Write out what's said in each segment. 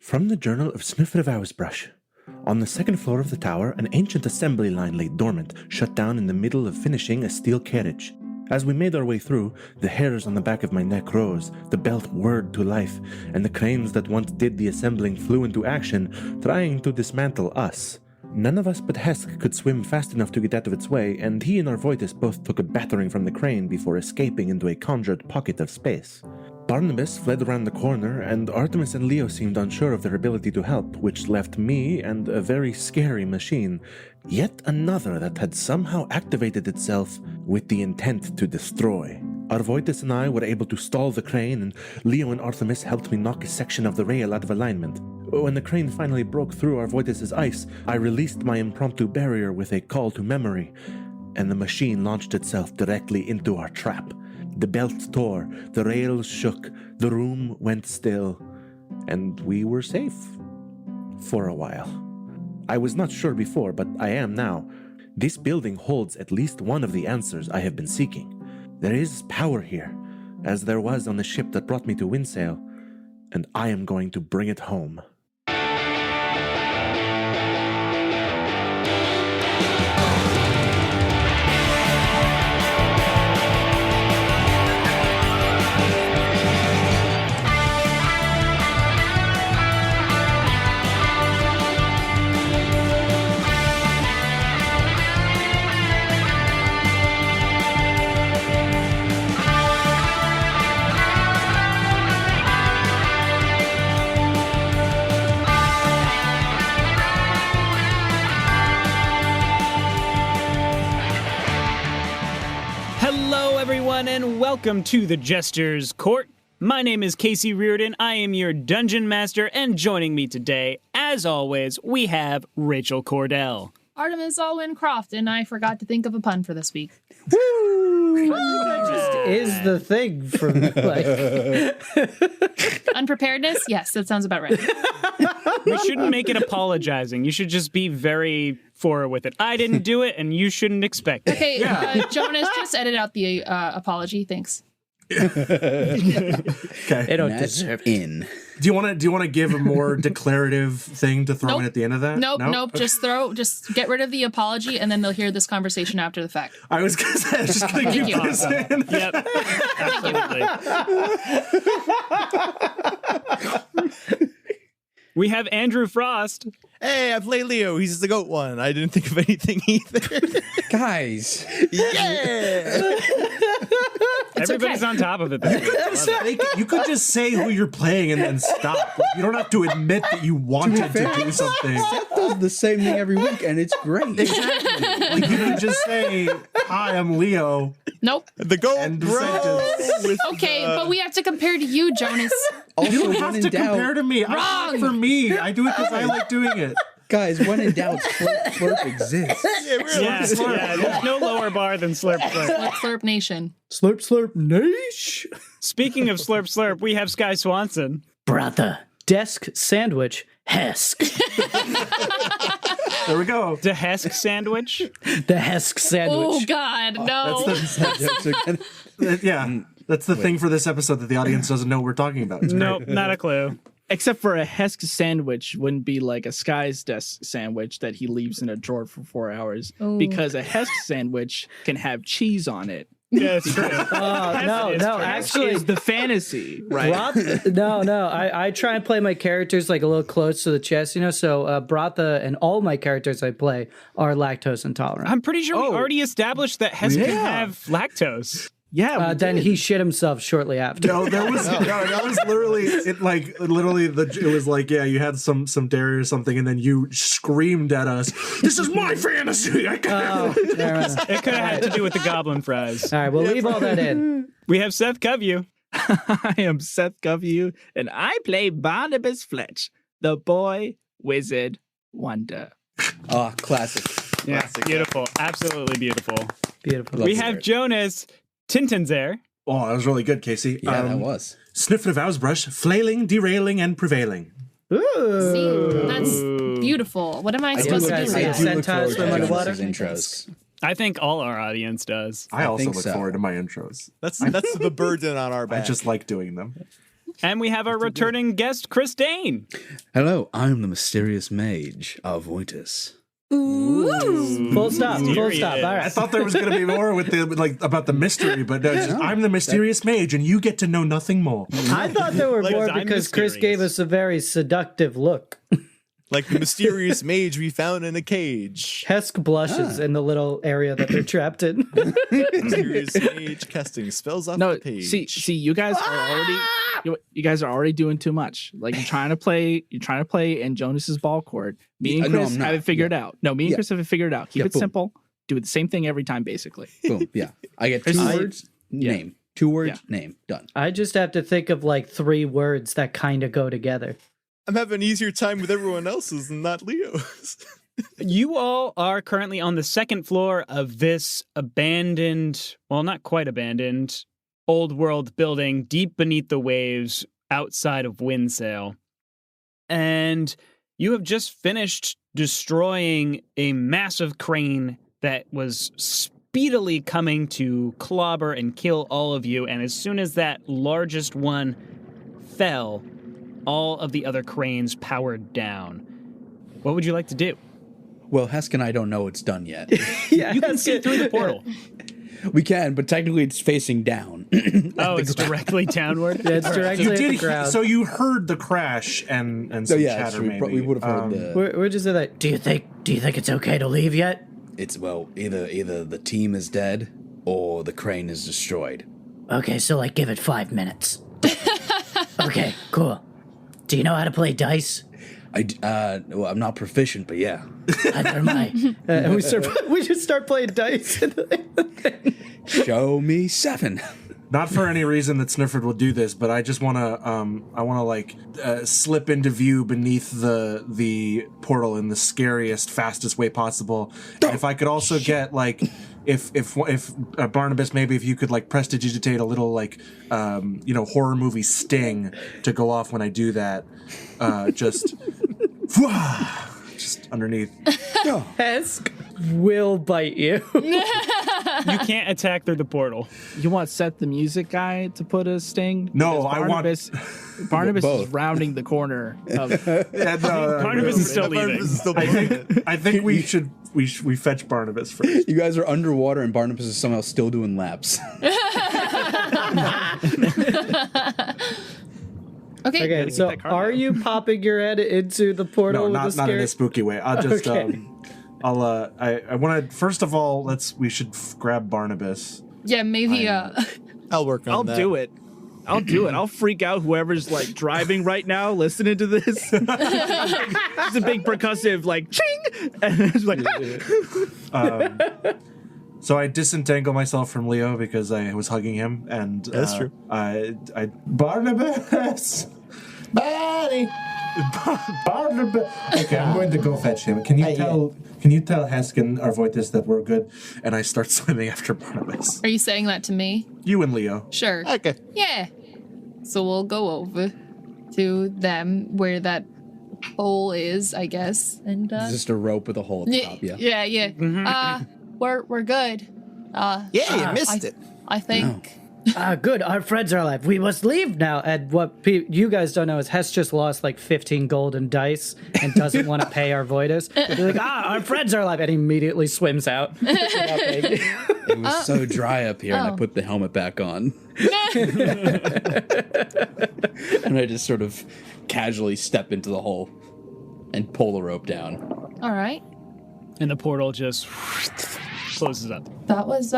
From the Journal of Snøfrid Åsbrush. On the second floor of the tower, an ancient assembly line lay dormant, shut down in the middle of finishing a steel carriage. As we made our way through, the hairs on the back of my neck rose, the belt whirred to life, and the cranes that once did the assembling flew into action, trying to dismantle us. None of us but Hesk could swim fast enough to get out of its way, and he and Arvoitus both took a battering from the crane before escaping into a conjured pocket of space. Barnabus fled around the corner, and Artemis and Leo seemed unsure of their ability to help, which left me and a very scary machine, yet another that had somehow activated itself with the intent to destroy. Arvoitus and I were able to stall the crane, and Leo and Artemis helped me knock a section of the rail out of alignment. When the crane finally broke through Arvoitus' ice, I released my impromptu barrier with a call to memory, and the machine launched itself directly into our trap. The belt tore, the rails shook, the room went still, and we were safe. For a while. I was not sure before, but I am now. This building holds at least one of the answers I have been seeking. There is power here, as there was on the ship that brought me to Windsail, and I am going to bring it home. And welcome to the Jester's Court. My name is Casey Reardon. I am your Dungeon Master, and joining me today, as always, we have Rachel Kordell. Artemis, Alwyn, Kroft, and I forgot to think of a pun for this week. Woo! That just is the thing for me. Unpreparedness? Yes, that sounds about right. We shouldn't make it apologizing. You should just be very forward with it. I didn't do it, and you shouldn't expect it. Okay, Jonas, just edit out the apology. Thanks. Okay. They don't deserve in. Do you want to give a more declarative thing to throw in at the end of that? Nope. Just get rid of the apology, and then they'll hear this conversation after the fact. I was going to say, I was just going to keep this in. Yep. Absolutely. We have Andrew Frost. Hey, I play Leo. He's the goat one. I didn't think of anything either. Guys. Yeah. Everybody's on top of it. You could just say who you're playing and then stop. Like, you don't have to admit that you wanted to do something. Seth does the same thing every week, and it's great. Exactly. Like, you can just say, "Hi, I'm Leo." Nope. The goat End bro. Okay, but we have to compare to you, Jonas. Also, You don't when have in to doubt, compare to me. I do it for me. I do it because I like doing it. guys, when in doubt, slurp exists. Yeah, there's no lower bar than slurp slurp. Slurp, slurp nation. Slurp niche. Speaking of slurp slurp, we have Sky Swanson. Bratha. Desk sandwich. Hesk. There we go. The Hesk sandwich. The Hesk sandwich. Oh, God, no. That's the thing for this episode that the audience doesn't know what we're talking about. It's Nope, not a clue. Except for a Hesk sandwich wouldn't be like a Sky's desk sandwich that he leaves in a drawer for 4 hours. Ooh. Because a Hesk sandwich can have cheese on it. Yeah, it's true. No, actually, is the fantasy, right? I try and play my characters like a little close to the chest, so Bratha and all my characters I play are lactose intolerant. I'm pretty sure we already established that Hesk can have lactose. Yeah, then he shit himself shortly after. No, that was literally it. Like literally, it was like, yeah, you had some dairy or something, and then you screamed at us, "This is my fantasy!" It could have had to do with the goblin fries. All right, we'll leave all that in. We have Seth Coveyou. I am Seth Coveyou, and I play Barnabus Fletch, the boy wizard wonder. Oh, classic. Yeah, Classic. beautiful. Absolutely beautiful. Beautiful. We have Jonas Tintenseher. Oh, that was really good, Casey. Yeah, that was. Snøfrid Åsbrush, flailing, derailing, and prevailing. Ooh. See, that's beautiful. What am I supposed to do? I with do that? look forward to swim underwater? Jonas's intros. I think all our audience does. I also think look so. forward to my intros. That's the burden on our back. I just like doing them. And we have our returning guest, Chris Dane. Hello, I'm the mysterious mage, Arvoitus. Full stop. All I right. thought there was going to be more with the about the mystery, but no, it's just, I'm the mysterious mage, and you get to know nothing more. I thought there were more I'm because Chris gave mysterious. us a very seductive look. Like the mysterious mage we found in a cage. Hesk blushes in the little area that they're trapped in. Mysterious mage casting spells off No, the page. see, you guys are already you guys are already doing too much. Like you're trying to play in Jonas's ball court. Me and No, Chris I'm not. have it figured out. No, me and Yeah. Chris have it figured out. Keep Yeah, it boom. simple. Do it the same thing every time, basically. Boom. Yeah. I get two Chris- words, name. 2 words, name. Done. I just have to think of like 3 words that kind of go together. I'm having an easier time with everyone else's and not Leo's. You all are currently on the second floor of this abandoned, well, not quite abandoned, old world building deep beneath the waves outside of Windsail. And you have just finished destroying a massive crane that was speedily coming to clobber and kill all of you. And as soon as that largest one fell, all of the other cranes powered down. What would you like to do? Well, Hesk and I don't know it's done yet. Yeah, You can see through the portal. We can, but technically it's facing down. Oh, it's directly downward? Yeah, it's directly at the Did ground. so you heard the crash and So some yeah, chatter so we, maybe. we would have heard the. We're just like, do you think it's okay to leave yet? It's either the team is dead or the crane is destroyed. Okay, so like give it 5 minutes. Okay, cool. Do you know how to play dice? Well, I'm not proficient, but yeah. Neither am I. And we just start playing dice. Show me 7. Not for any reason that Snøfrid will do this, but I just want to, slip into view beneath the portal in the scariest, fastest way possible. And if I could also get like, if Barnabus, maybe if you could like prestidigitate a little like, horror movie sting to go off when I do that, just underneath. Hesk will bite you. You can't attack through the portal. You want Seth the music guy to put a sting? No, Because I want- Barnabus is Both. rounding the corner of Barnabas is still leaving. I think we fetch Barnabas first. You guys are underwater and Barnabas is somehow still doing laps. Okay. Okay, so that card are out. you popping your head into the portal No, with not the in scary? a spooky way. I'll just Okay. I want to first of all we should grab Barnabas. Yeah, maybe. I'll work on I'll that. do it. I'll freak out whoever's like driving right now listening to this. It's a big percussive like ching, and it's like So I disentangle myself from Leo because I was hugging him, and That's true. I Barnabas, Barney, Barnabas. Okay, I'm going to go fetch him. Can you tell Hesk and Arvoitus that we're good? And I start swimming after Barnabas. Are you saying that to me? You and Leo. Sure. Okay. Yeah. So we'll go over to them where that hole is, I guess, and It's just a rope with a hole at the top, yeah. yeah. We're good. Yeah, you missed it. I think. Good. Our friends are alive. We must leave now. And what you guys don't know is Hess just lost like 15 golden dice and doesn't want to pay Arvoitus. They're like, our friends are alive, and he immediately swims out. It was so dry up here, and I put the helmet back on. And I just sort of casually step into the hole and pull the rope down. All right. And the portal just closes up. That was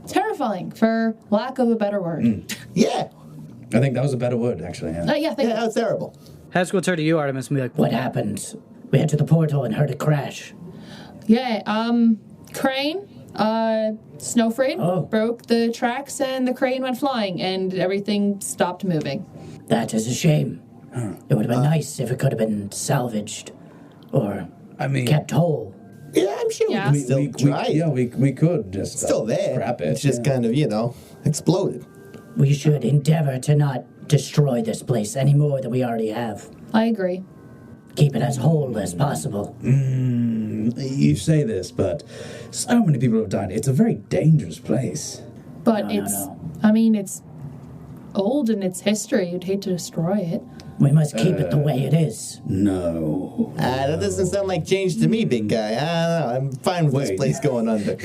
terrifying, for lack of a better word. Yeah. I think that was a better word, actually. Yeah. Yeah. Thank Yeah, that was terrible. Hess will turn to you, Artemis, and be like, What happened? We entered the portal and heard it crash. Yeah. Crane. Snøfrid broke the tracks, and the crane went flying, and everything stopped moving. That is a shame. It would have been nice if it could have been salvaged or kept whole. Yeah, I'm sure Yeah. we can still try it. Yeah, we could just It's still there. scrap it. It's just kind of, exploded. We should endeavor to not destroy this place any more than we already have. I agree. Keep it as whole as possible. You say this, but so many people have died. It's a very dangerous place. But No. I mean, it's old in its history. You'd hate to destroy it. We must keep it the way it is. No. That doesn't sound like change to me, big guy. I don't know. I'm fine with this place going under.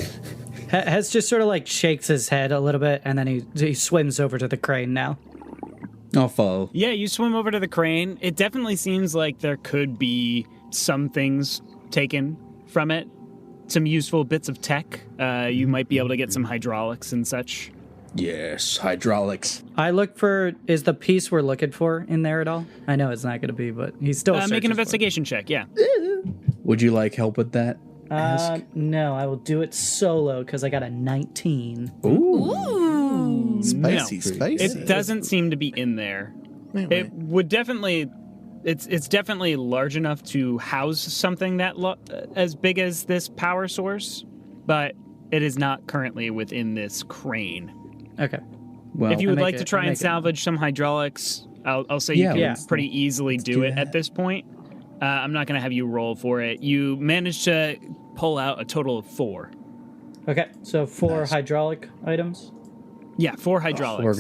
Hes just sort of like shakes his head a little bit, and then he swims over to the crane now. I'll follow. Yeah, you swim over to the crane. It definitely seems like there could be some things taken from it. Some useful bits of tech. You might be able to get some hydraulics and such. Yes, hydraulics. I look for, is the piece we're looking for in there at all? I know it's not going to be, but he's still Make an investigation check, yeah. Would you like help with that? No, I will do it solo because I got a 19. Ooh. Spicy, No. spicy. It doesn't seem to be in there. It would definitely... It's definitely large enough to house something that as big as this power source, but it is not currently within this crane. Okay. Well, If you would like to try and salvage some hydraulics, I'll say you can pretty easily do it at this point. I'm not going to have you roll for it. You managed to pull out a total of 4. Okay, so 4 hydraulic items. Yeah, 4 hydraulics. We're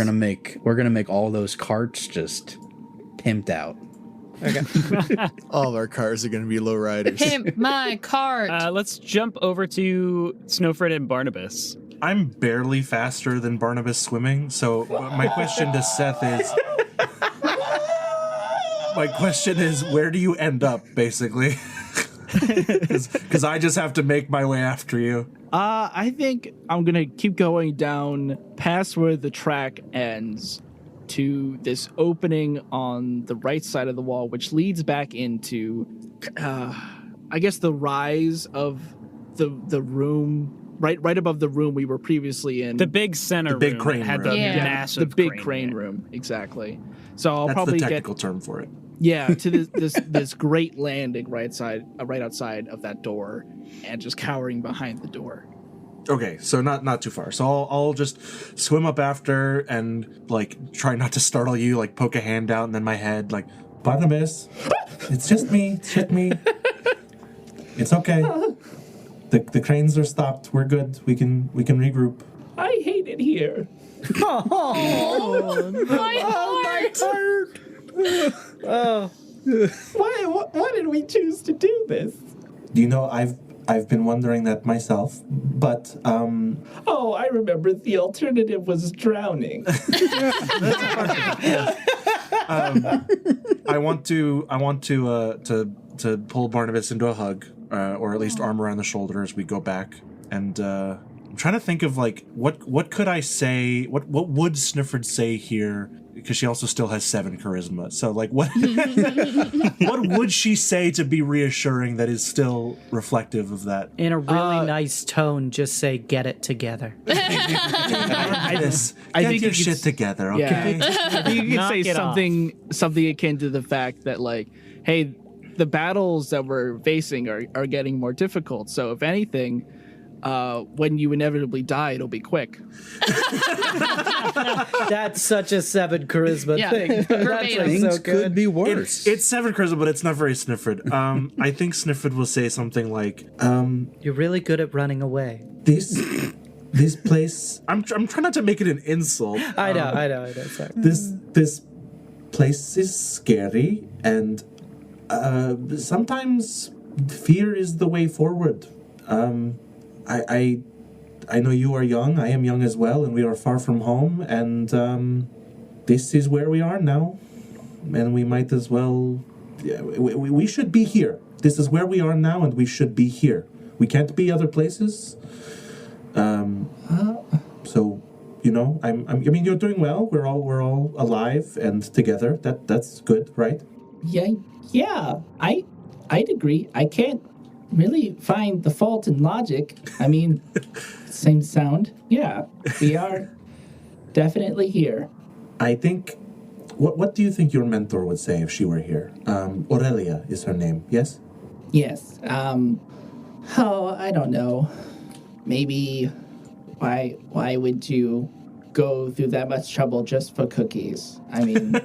gonna make all those carts just pimped out. Okay. All of our cars are going to be lowriders. Pimp my cart. Let's jump over to Snøfrid and Barnabus. I'm barely faster than Barnabas swimming, so my question to Seth is... where do you end up, basically? Because I just have to make my way after you. I think I'm going to keep going down past where the track ends to this opening on the right side of the wall, which leads back into, I guess, the rise of the room, right above the room we were previously in. The big center The big room crane had room. the massive the big crane room, exactly. So I'll That's probably the technical term for it. to this great landing right outside of that door, and just cowering behind the door. Okay, so not too far. So I'll just swim up after and like try not to startle you, like poke a hand out and then my head like, Barnabas, it's just me. It's okay. The cranes are stopped. We're good. We can regroup. I hate it here. My heart. Why did we choose to do this? You know, I've been wondering that myself, but Oh, I remember the alternative was drowning. I want to pull Barnabas into a hug, or at least arm around the shoulder as we go back. And I'm trying to think of like what could I say? What would Snøfrid say here? Because she also still has 7 charisma. So like what what would she say to be reassuring that is still reflective of that? In a really nice tone, just say, get it together. I think your shit together, okay? I think you could say something akin to the fact that, like, hey, the battles that we're facing are getting more difficult. So if anything, when you inevitably die, it'll be quick. That's such a 7 charisma thing. That's like Things so good. could be worse. It's 7 charisma, but it's not very Snøfrid. I think Snøfrid will say something like, You're really good at running away. This place. I'm trying not to make it an insult. I know. Sorry. This place is scary, and sometimes fear is the way forward. I know you are young. I am young as well, and we are far from home. And this is where we are now, and we might as well. Yeah, we should be here. This is where we are now, and we should be here. We can't be other places. So, you know, I mean, you're doing well. We're all alive and together. That's good, right? Yeah. I'd agree. I can't really find the fault in logic. I mean, same sound. Yeah, we are definitely here. I think. What do you think your mentor would say if she were here? Aurelia is her name. Yes. Yes. I don't know. Maybe why would you go through that much trouble just for cookies? I mean,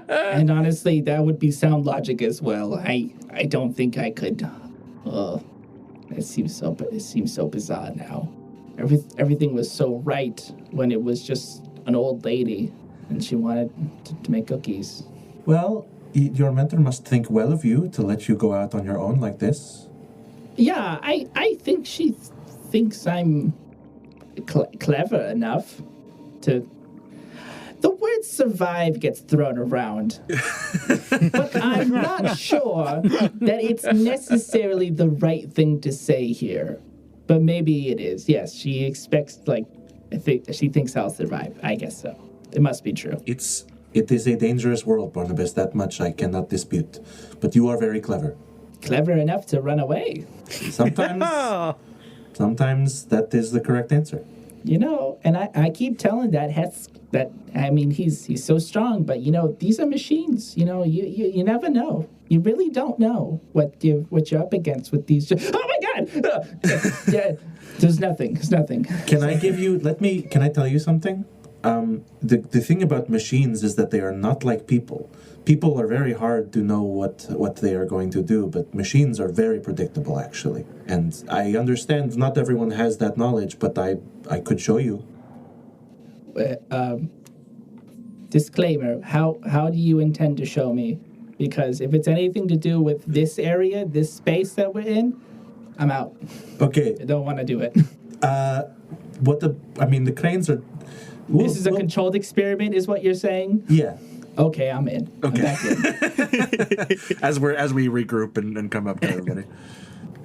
and honestly, that would be sound logic as well. I don't think I could. It seems so bizarre now. Everything was so right when it was just an old lady, and she wanted to make cookies. Well, your mentor must think well of you to let you go out on your own like this. Yeah, I think she thinks I'm clever enough to... The word survive gets thrown around, but I'm not sure that it's necessarily the right thing to say here. But maybe it is. Yes, she expects, she thinks I'll survive. I guess so. It must be true. It is a dangerous world, Barnabus. That much I cannot dispute. But you are very clever. Clever enough to run away. Sometimes that is the correct answer. And I keep telling that Hesk that, he's so strong, but, these are machines. You never know. You really don't know what you're up against with these. Oh, my God! Yeah, there's nothing. Can I tell you something? The thing about machines is that they are not like people. People are very hard to know what they are going to do, but machines are very predictable, actually. And I understand not everyone has that knowledge, but I could show you. Disclaimer, how do you intend to show me? Because if it's anything to do with this area, this space that we're in, I'm out. Okay. I don't want to do it. The cranes are... This is a controlled experiment, is what you're saying? Yeah. Okay, I'm in. Okay. I'm back in. as we regroup and come up to everybody.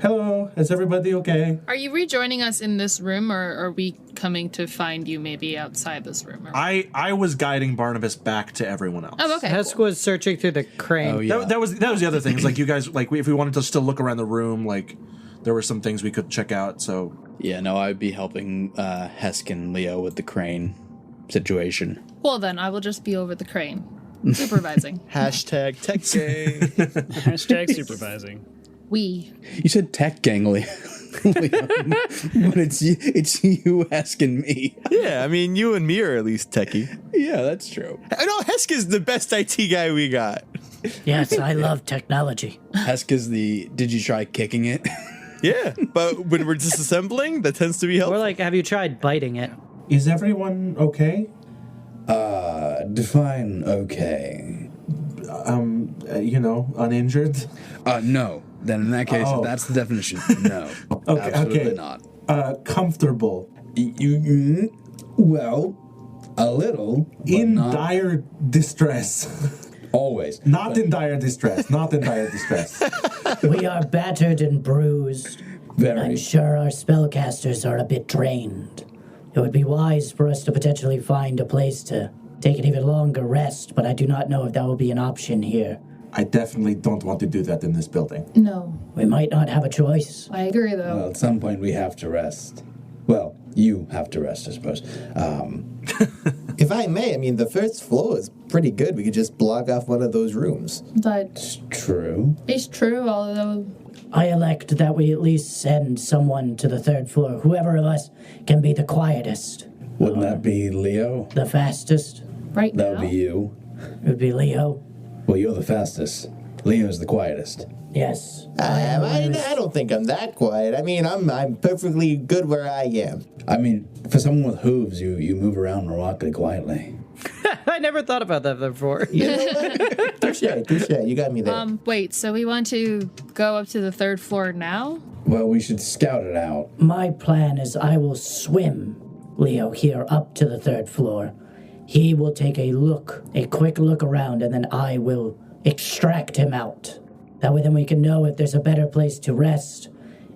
Hello, is everybody okay? Are you rejoining us in this room, or are we coming to find you maybe outside this room? I was guiding Barnabas back to everyone else. Oh, okay. Hesk was searching through the crane. Oh, yeah. That was the other thing. Is like you guys, if we wanted to still look around the room, there were some things we could check out. So yeah, no, I'd be helping Hesk and Leo with the crane situation. Well, then I will just be over the crane, supervising. Hashtag tech gang. Hashtag supervising. You said tech gang, Leo. But it's you asking me. Yeah, you and me are at least techie. Yeah, that's true. I know Hesk is the best IT guy we got. Yes, I love technology. Hesk is did you try kicking it? Yeah, but when we're disassembling, that tends to be helpful. Or have you tried biting it? Is everyone okay? Define okay. Uninjured? No. Then in that case, if that's the definition, no. Okay, absolutely not. Comfortable. Well, a little. In not dire distress. Always. Not in dire distress. Not in dire distress. We are battered and bruised. Very. I'm sure our spellcasters are a bit drained. It would be wise for us to potentially find a place to take an even longer rest, but I do not know if that will be an option here. I definitely don't want to do that in this building. No. We might not have a choice. I agree, though. Well, at some point we have to rest. Well, you have to rest, I suppose. If I may, the first floor is pretty good. We could just block off one of those rooms. That's true. It's true, although... I elect that we at least send someone to the third floor. Whoever of us can be the quietest. Wouldn't that be Leo? The fastest? Right now? That would be you. It would be Leo. Well, you're the fastest. Leo's the quietest. Yes. I don't think I'm that quiet. I'm perfectly good where I am. For someone with hooves, you move around remarkably quietly. I never thought about that before. Touche. You got me there. Wait, so we want to go up to the third floor now? Well, we should scout it out. My plan is I will swim Leo here up to the third floor. He will take a quick look around, and then I will extract him out. That way then we can know if there's a better place to rest,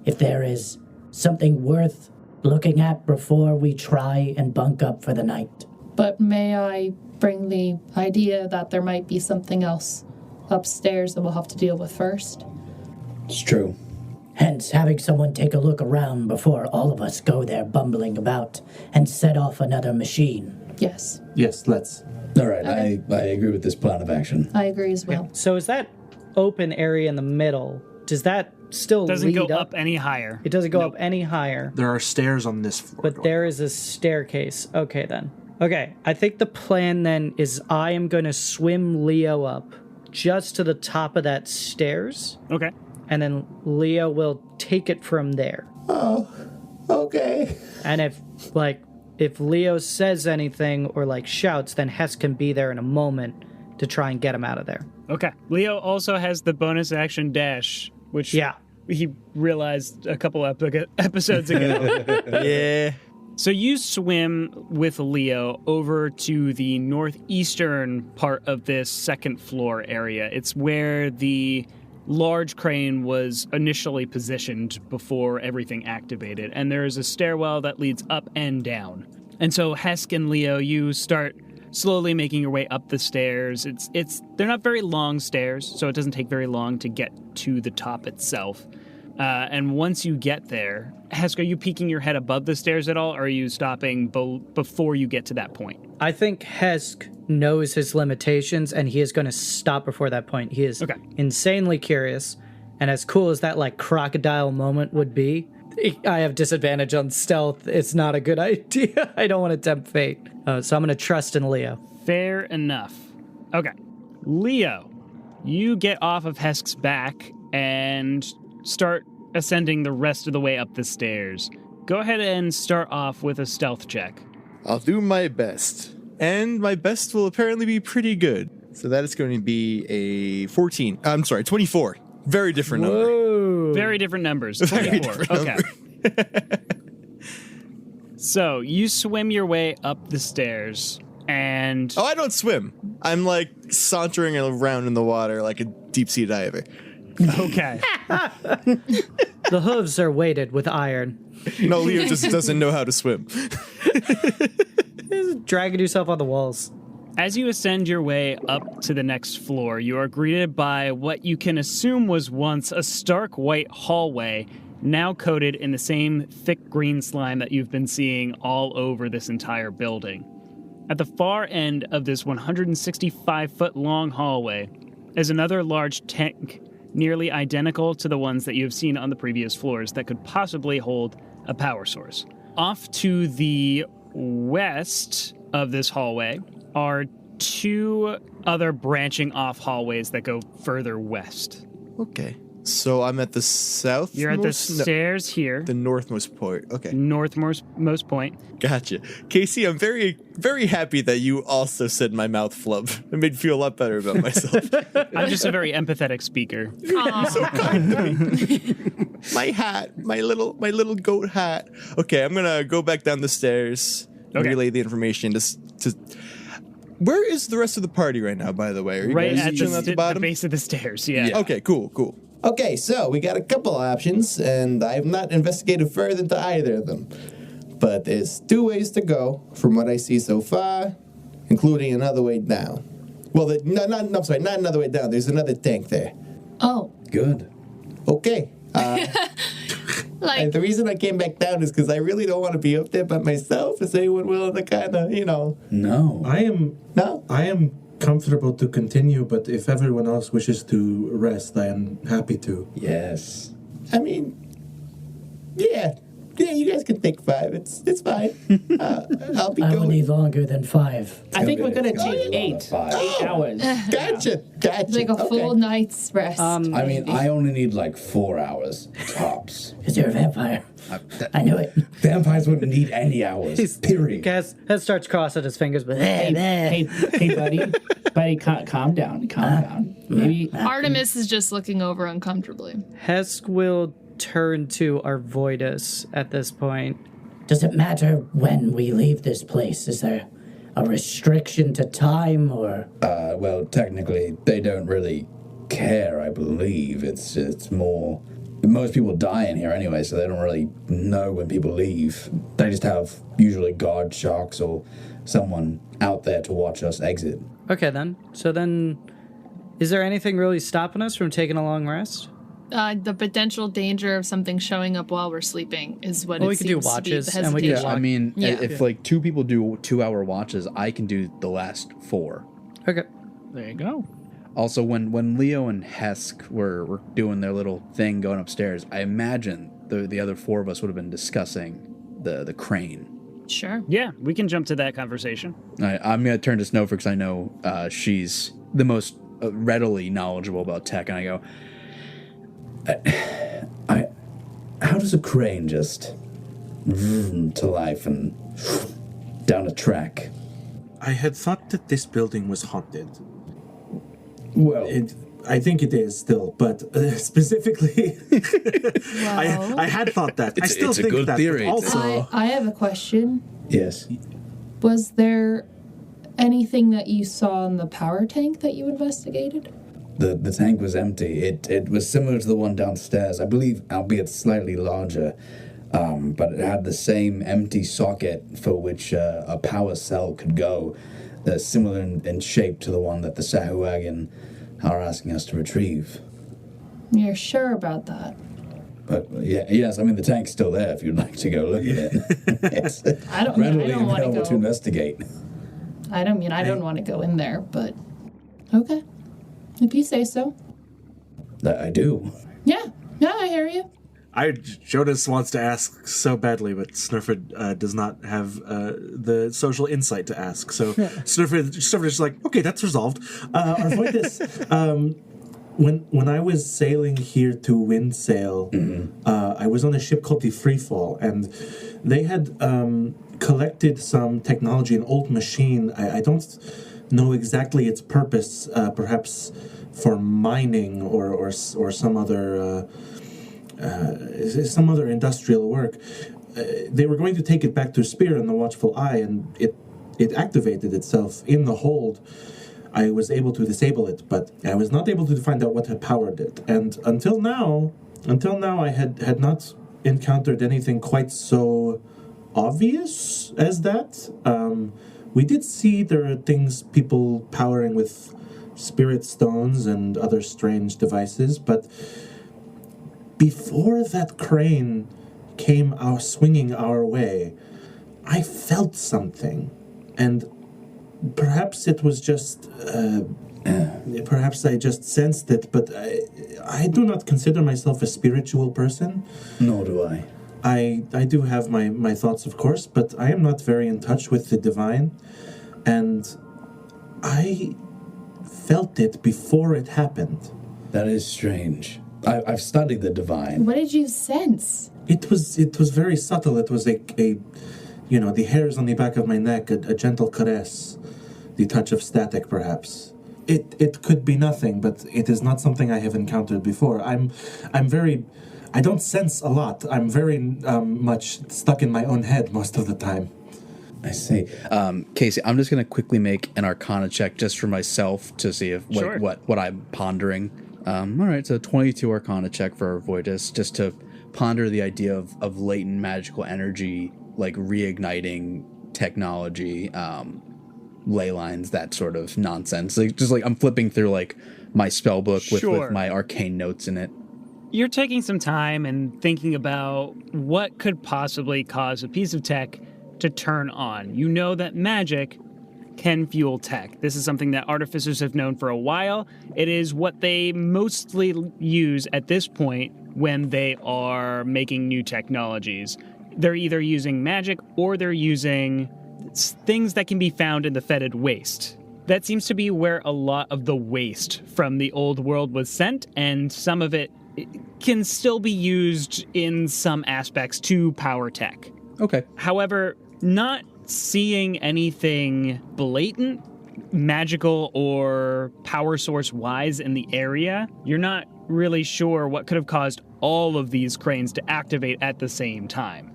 if there is something worth looking at before we try and bunk up for the night. But may I bring the idea that there might be something else upstairs that we'll have to deal with first? It's true. Hence, having someone take a look around before all of us go there bumbling about and set off another machine. Yes. Yes, let's. All right, okay. I agree with this plan of action. I agree as well. So is that open area in the middle, does that still doesn't lead go up any higher? It doesn't go up any higher. There are stairs on this floor. But there is a staircase. Okay, then. Okay, I think the plan then is I am going to swim Leo up just to the top of that stairs. Okay. And then Leo will take it from there. Oh, okay. And if, if Leo says anything or like shouts, then Hesk can be there in a moment to try and get him out of there. Okay. Leo also has the bonus action dash, which he realized a couple episodes ago. Yeah. So you swim with Leo over to the northeastern part of this second floor area. It's where the large crane was initially positioned before everything activated, and there is a stairwell that leads up and down. And so Hesk and Leo, you start slowly making your way up the stairs. They're not very long stairs, so it doesn't take very long to get to the top itself. And once you get there, Hesk, are you peeking your head above the stairs at all, or are you stopping before you get to that point? I think Hesk knows his limitations, and he is going to stop before that point. He is insanely curious, and as cool as that like crocodile moment would be, I have disadvantage on stealth. It's not a good idea. I don't want to tempt fate. So I'm going to trust in Leo. Fair enough. Okay. Leo, you get off of Hesk's back and start ascending the rest of the way up the stairs. Go ahead and start off with a stealth check. I'll do my best. And my best will apparently be pretty good. So that is going to be a 14. I'm sorry, 24. Very different number. Very different numbers. 24. Okay. So you swim your way up the stairs and... Oh, I don't swim. I'm like sauntering around in the water like a deep sea diver. Okay. The hooves are weighted with iron. No, Leo just doesn't know how to swim. Just dragging yourself on the walls. As you ascend your way up to the next floor, you are greeted by what you can assume was once a stark white hallway, now coated in the same thick green slime that you've been seeing all over this entire building. At the far end of this 165-foot-long hallway is another large tank, nearly identical to the ones that you have seen on the previous floors that could possibly hold a power source. Off to the west of this hallway are two other branching off hallways that go further west. Okay. So I'm at the south. You're at the stairs here. The northmost point. Okay. Northmost point. Gotcha. Casey, I'm very, very happy that you also said my mouth flub. It made me feel a lot better about myself. I'm just a very empathetic speaker. You're so kind to me. My hat, my little goat hat. Okay, I'm gonna go back down the stairs and relay the information to. Where is the rest of the party right now, by the way? Are you right guys at the bottom? The base of the stairs, yeah. Okay, cool. Okay, so we got a couple options, and I've not investigated further into either of them. But there's two ways to go, from what I see so far, including another way down. Well, not another way down. There's another tank there. Oh. Good. Okay. And the reason I came back down is because I really don't want to be up there by myself. Is anyone willing to kind of, No. I am comfortable to continue, but if everyone else wishes to rest, I am happy to. Yes. I mean, yeah, you guys can take 5. It's fine. I'll be I going. will need longer than 5. I think we're going to take 8 hours. Gotcha. Like a full night's rest. I mean, I only need like 4 hours tops. Because you're a vampire. I knew it. Vampires wouldn't need any hours. Period. Head starts crossing his fingers, but Hey, buddy, calm down. Calm down. Maybe Artemis is just looking over uncomfortably. Hesk will turn to Arvoitus at this point. Does it matter when we leave this place? Is there a restriction to time, or? Well, technically, they don't really care, I believe. It's more... Most people die in here anyway, so they don't really know when people leave. They just have usually guard sharks or someone out there to watch us exit. Okay, then. So then, is there anything really stopping us from taking a long rest? The potential danger of something showing up while we're sleeping is what we it could do seems to be the watches, and we could hesitation. I mean, Yeah. if like 2 people do 2-hour watches, I can do the last 4. Okay. There you go. Also, when Leo and Hesk were doing their little thing going upstairs, I imagine the other 4 of us would have been discussing the crane. Sure. Yeah, we can jump to that conversation. I'm going to turn to Snøfrid because I know she's the most readily knowledgeable about tech, and I go, How does a crane just vroom to life and down a track. I had thought that this building was haunted. Well, I think it is still, but specifically, I had thought that. I still it's a think good that. theory. But also, I have a question. yes. Was there anything that you saw in the power tank that you investigated? The tank was empty. It was similar to the one downstairs, I believe, albeit slightly larger. But it had the same empty socket for which a power cell could go, similar in shape to the one that the Sahuagin are asking us to retrieve. You're sure about that? But yes, I mean the tank's still there if you'd like to go look at it. It's I don't readily want to available to go. investigate. I don't want to go in there, but okay. If you say so. I do. Yeah, I hear you. Jonas wants to ask so badly, but Snøfrid does not have the social insight to ask. So Snøfrid is like, okay, that's resolved. Arvoitus, when I was sailing here to Windsail, I was on a ship called the Freefall, and they had collected some technology, an old machine. I don't know exactly its purpose, perhaps for mining or some other industrial work. They were going to take it back to Spear and the Watchful Eye, and it activated itself in the hold. I was able to disable it, but I was not able to find out what had powered it. And until now, I had not encountered anything quite so obvious as that. We did see there are people powering with spirit stones and other strange devices, but before that crane came swinging our way, I felt something, and perhaps it was just, perhaps I just sensed it, but I do not consider myself a spiritual person. Nor do I. I do have my thoughts, of course, but I am not very in touch with the divine, and I felt it before it happened. That is strange. I've studied the divine. What did you sense? It was very subtle. It was the hairs on the back of my neck, a gentle caress, the touch of static, perhaps. It could be nothing, but it is not something I have encountered before. I don't sense a lot. I'm very much stuck in my own head most of the time. I see. Casey, I'm just going to quickly make an Arcana check just for myself to see if Sure. what I'm pondering. All right, so 22 Arcana check for Arvoitus, just to ponder the idea of latent magical energy, like reigniting technology, ley lines, that sort of nonsense. Like I'm flipping through like my spell book with my arcane notes in it. You're taking some time and thinking about what could possibly cause a piece of tech to turn on. You know that magic can fuel tech. This is something that artificers have known for a while. It is what they mostly use at this point when they are making new technologies. They're either using magic or they're using things that can be found in the fetid waste. That seems to be where a lot of the waste from the old world was sent, and some of it can still be used in some aspects to power tech. Okay. However, not seeing anything blatant, magical, or power source wise in the area, you're not really sure what could have caused all of these cranes to activate at the same time.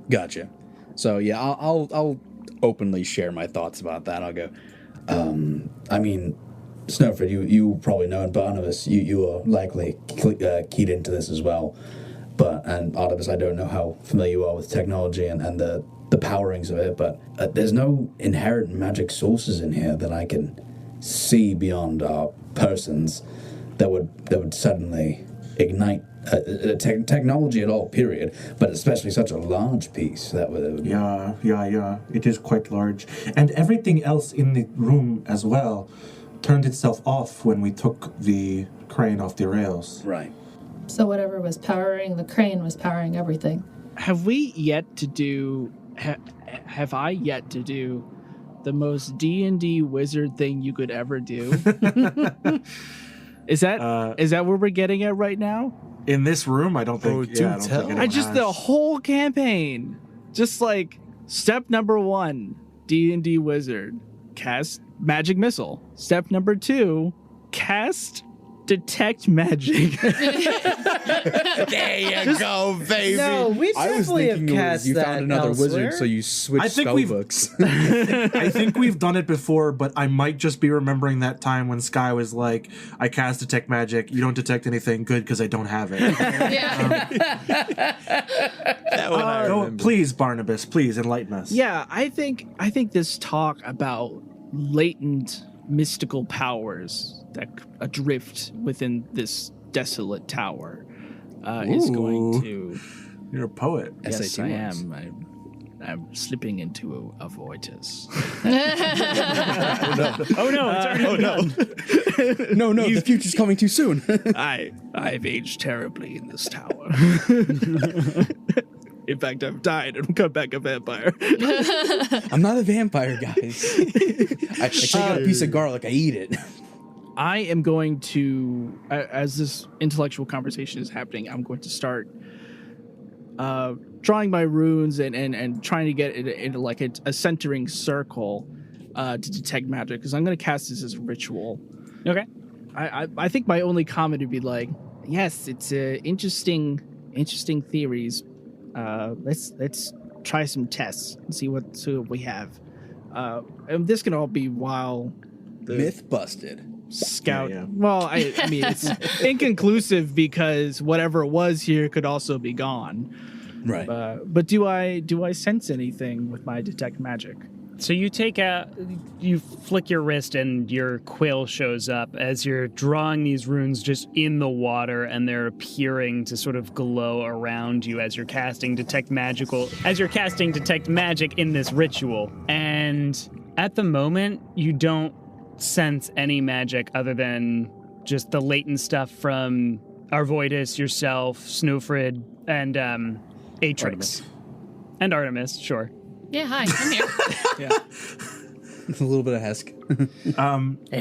Gotcha. So yeah, I'll openly share my thoughts about that. I'll go. I mean, Snøfrid, you probably know, and Barnabus, you are likely keyed into this as well. And Artemis, I don't know how familiar you are with technology and the powerings of it, but there's no inherent magic sources in here that I can see beyond our persons that would suddenly ignite technology at all, period, but especially such a large piece that would... Yeah. It is quite large. And everything else in the room as well turned itself off when we took the crane off the rails. Right. So whatever was powering the crane was powering everything. Have we yet to do... have I yet to do the most D&D wizard thing you could ever do? Is that where we're getting at right now? In this room, I don't think. I don't think I just the whole campaign, just like step number 1, D&D wizard, cast magic missile. Step number 2, cast detect magic. There you go, baby. No, we I was definitely have thinking it was cast you that found another elsewhere. wizard, so you switched I think we've- spellbooks. I think we've done it before, but I might just be remembering that time when Sky was like, I cast detect magic, you don't detect anything, good, because I don't have it. Yeah. That one I Go, remember. please, Barnabas, please enlighten us. Yeah, I think this talk about latent mystical powers that adrift within this desolate tower is going to. You're a poet. Yes, SAT I words. am. I'm slipping into a Arvoitus. Oh no, it's already done. No, the future's coming too soon. I've aged terribly in this tower. In fact, I've died and come back a vampire. I'm not a vampire, guys. I take out a piece of garlic, I eat it. I am going to, as this intellectual conversation is happening, I'm going to start drawing my runes and trying to get it into like a centering circle to detect magic, because I'm going to cast this as a ritual. Okay. I think my only comment would be like, yes, it's interesting theories. Let's try some tests and see what we have. And this can all be while the Myth busted. scout. Yeah. Well, I mean, it's inconclusive because whatever was here could also be gone. Right. But do I sense anything with my detect magic? So you you flick your wrist and your quill shows up as you're drawing these runes just in the water, and they're appearing to sort of glow around you as you're casting detect magic in this ritual. And at the moment, you don't sense any magic other than just the latent stuff from Arvoitus, yourself, Snøfrid, and Atrix. Artemis. And Artemis, sure. Yeah, hi, I'm here. Yeah. A little bit of Hesk.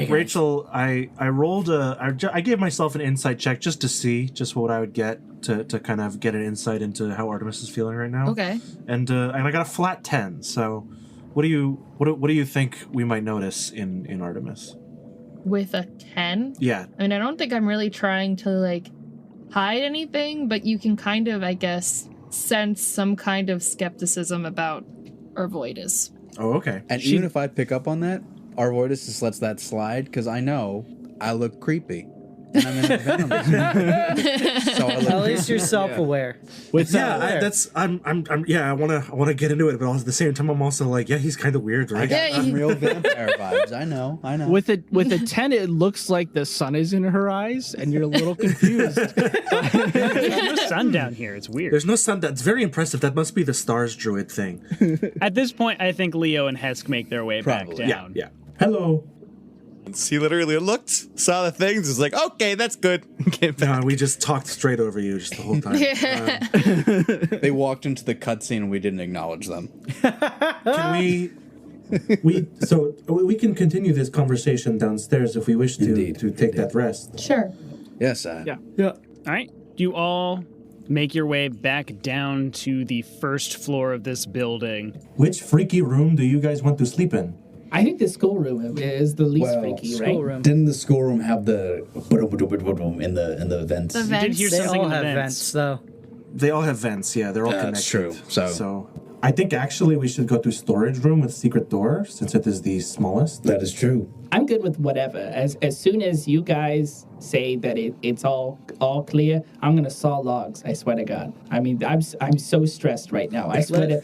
Rachel, I rolled I gave myself an insight check just to see just what I would get to kind of get an insight into how Artemis is feeling right now. Okay. And I got a flat 10. So what do you think we might notice in Artemis? With a 10? Yeah. I mean, I don't think I'm really trying to, like, hide anything, but you can kind of, I guess, sense some kind of skepticism about Arvoitus. Oh, okay. And even if I pick up on that, Arvoitus just lets that slide because I know I look creepy. And I'm in a venom. So I look At least you're self-aware. With I want to get into it, but at the same time I'm also like, yeah, he's kind of weird, I right? got some real vampire vibes. I know. with a 10, it looks like the sun is in her eyes, and you're a little confused. There's no sun down here. It's weird. There's no sun. That's very impressive. That must be the stars druid thing. At this point, I think Leo and Hesk make their way back Probably. down. Yeah. Hello. He literally looked, saw the things, was like, okay, that's good. Came back. No, we just talked straight over you just the whole time. They walked into the cutscene and we didn't acknowledge them. Can we can continue this conversation downstairs if we wish to Indeed. to take that rest. Sure. Yes, Yeah. All right. You all make your way back down to the first floor of this building. Which freaky room do you guys want to sleep in? I think the schoolroom is the least freaky, right? Schoolroom. Didn't the schoolroom have the in the vents? The You did vents. hear They something all in the have vents. vents, though. They all have vents, yeah, they're all connected. That's true. So I think actually we should go to storage room with secret door since it is the smallest. That is true. I'm good with whatever. As soon as you guys say that it's all clear, I'm gonna saw logs. I swear to God. I mean, I'm so stressed right now. I swear to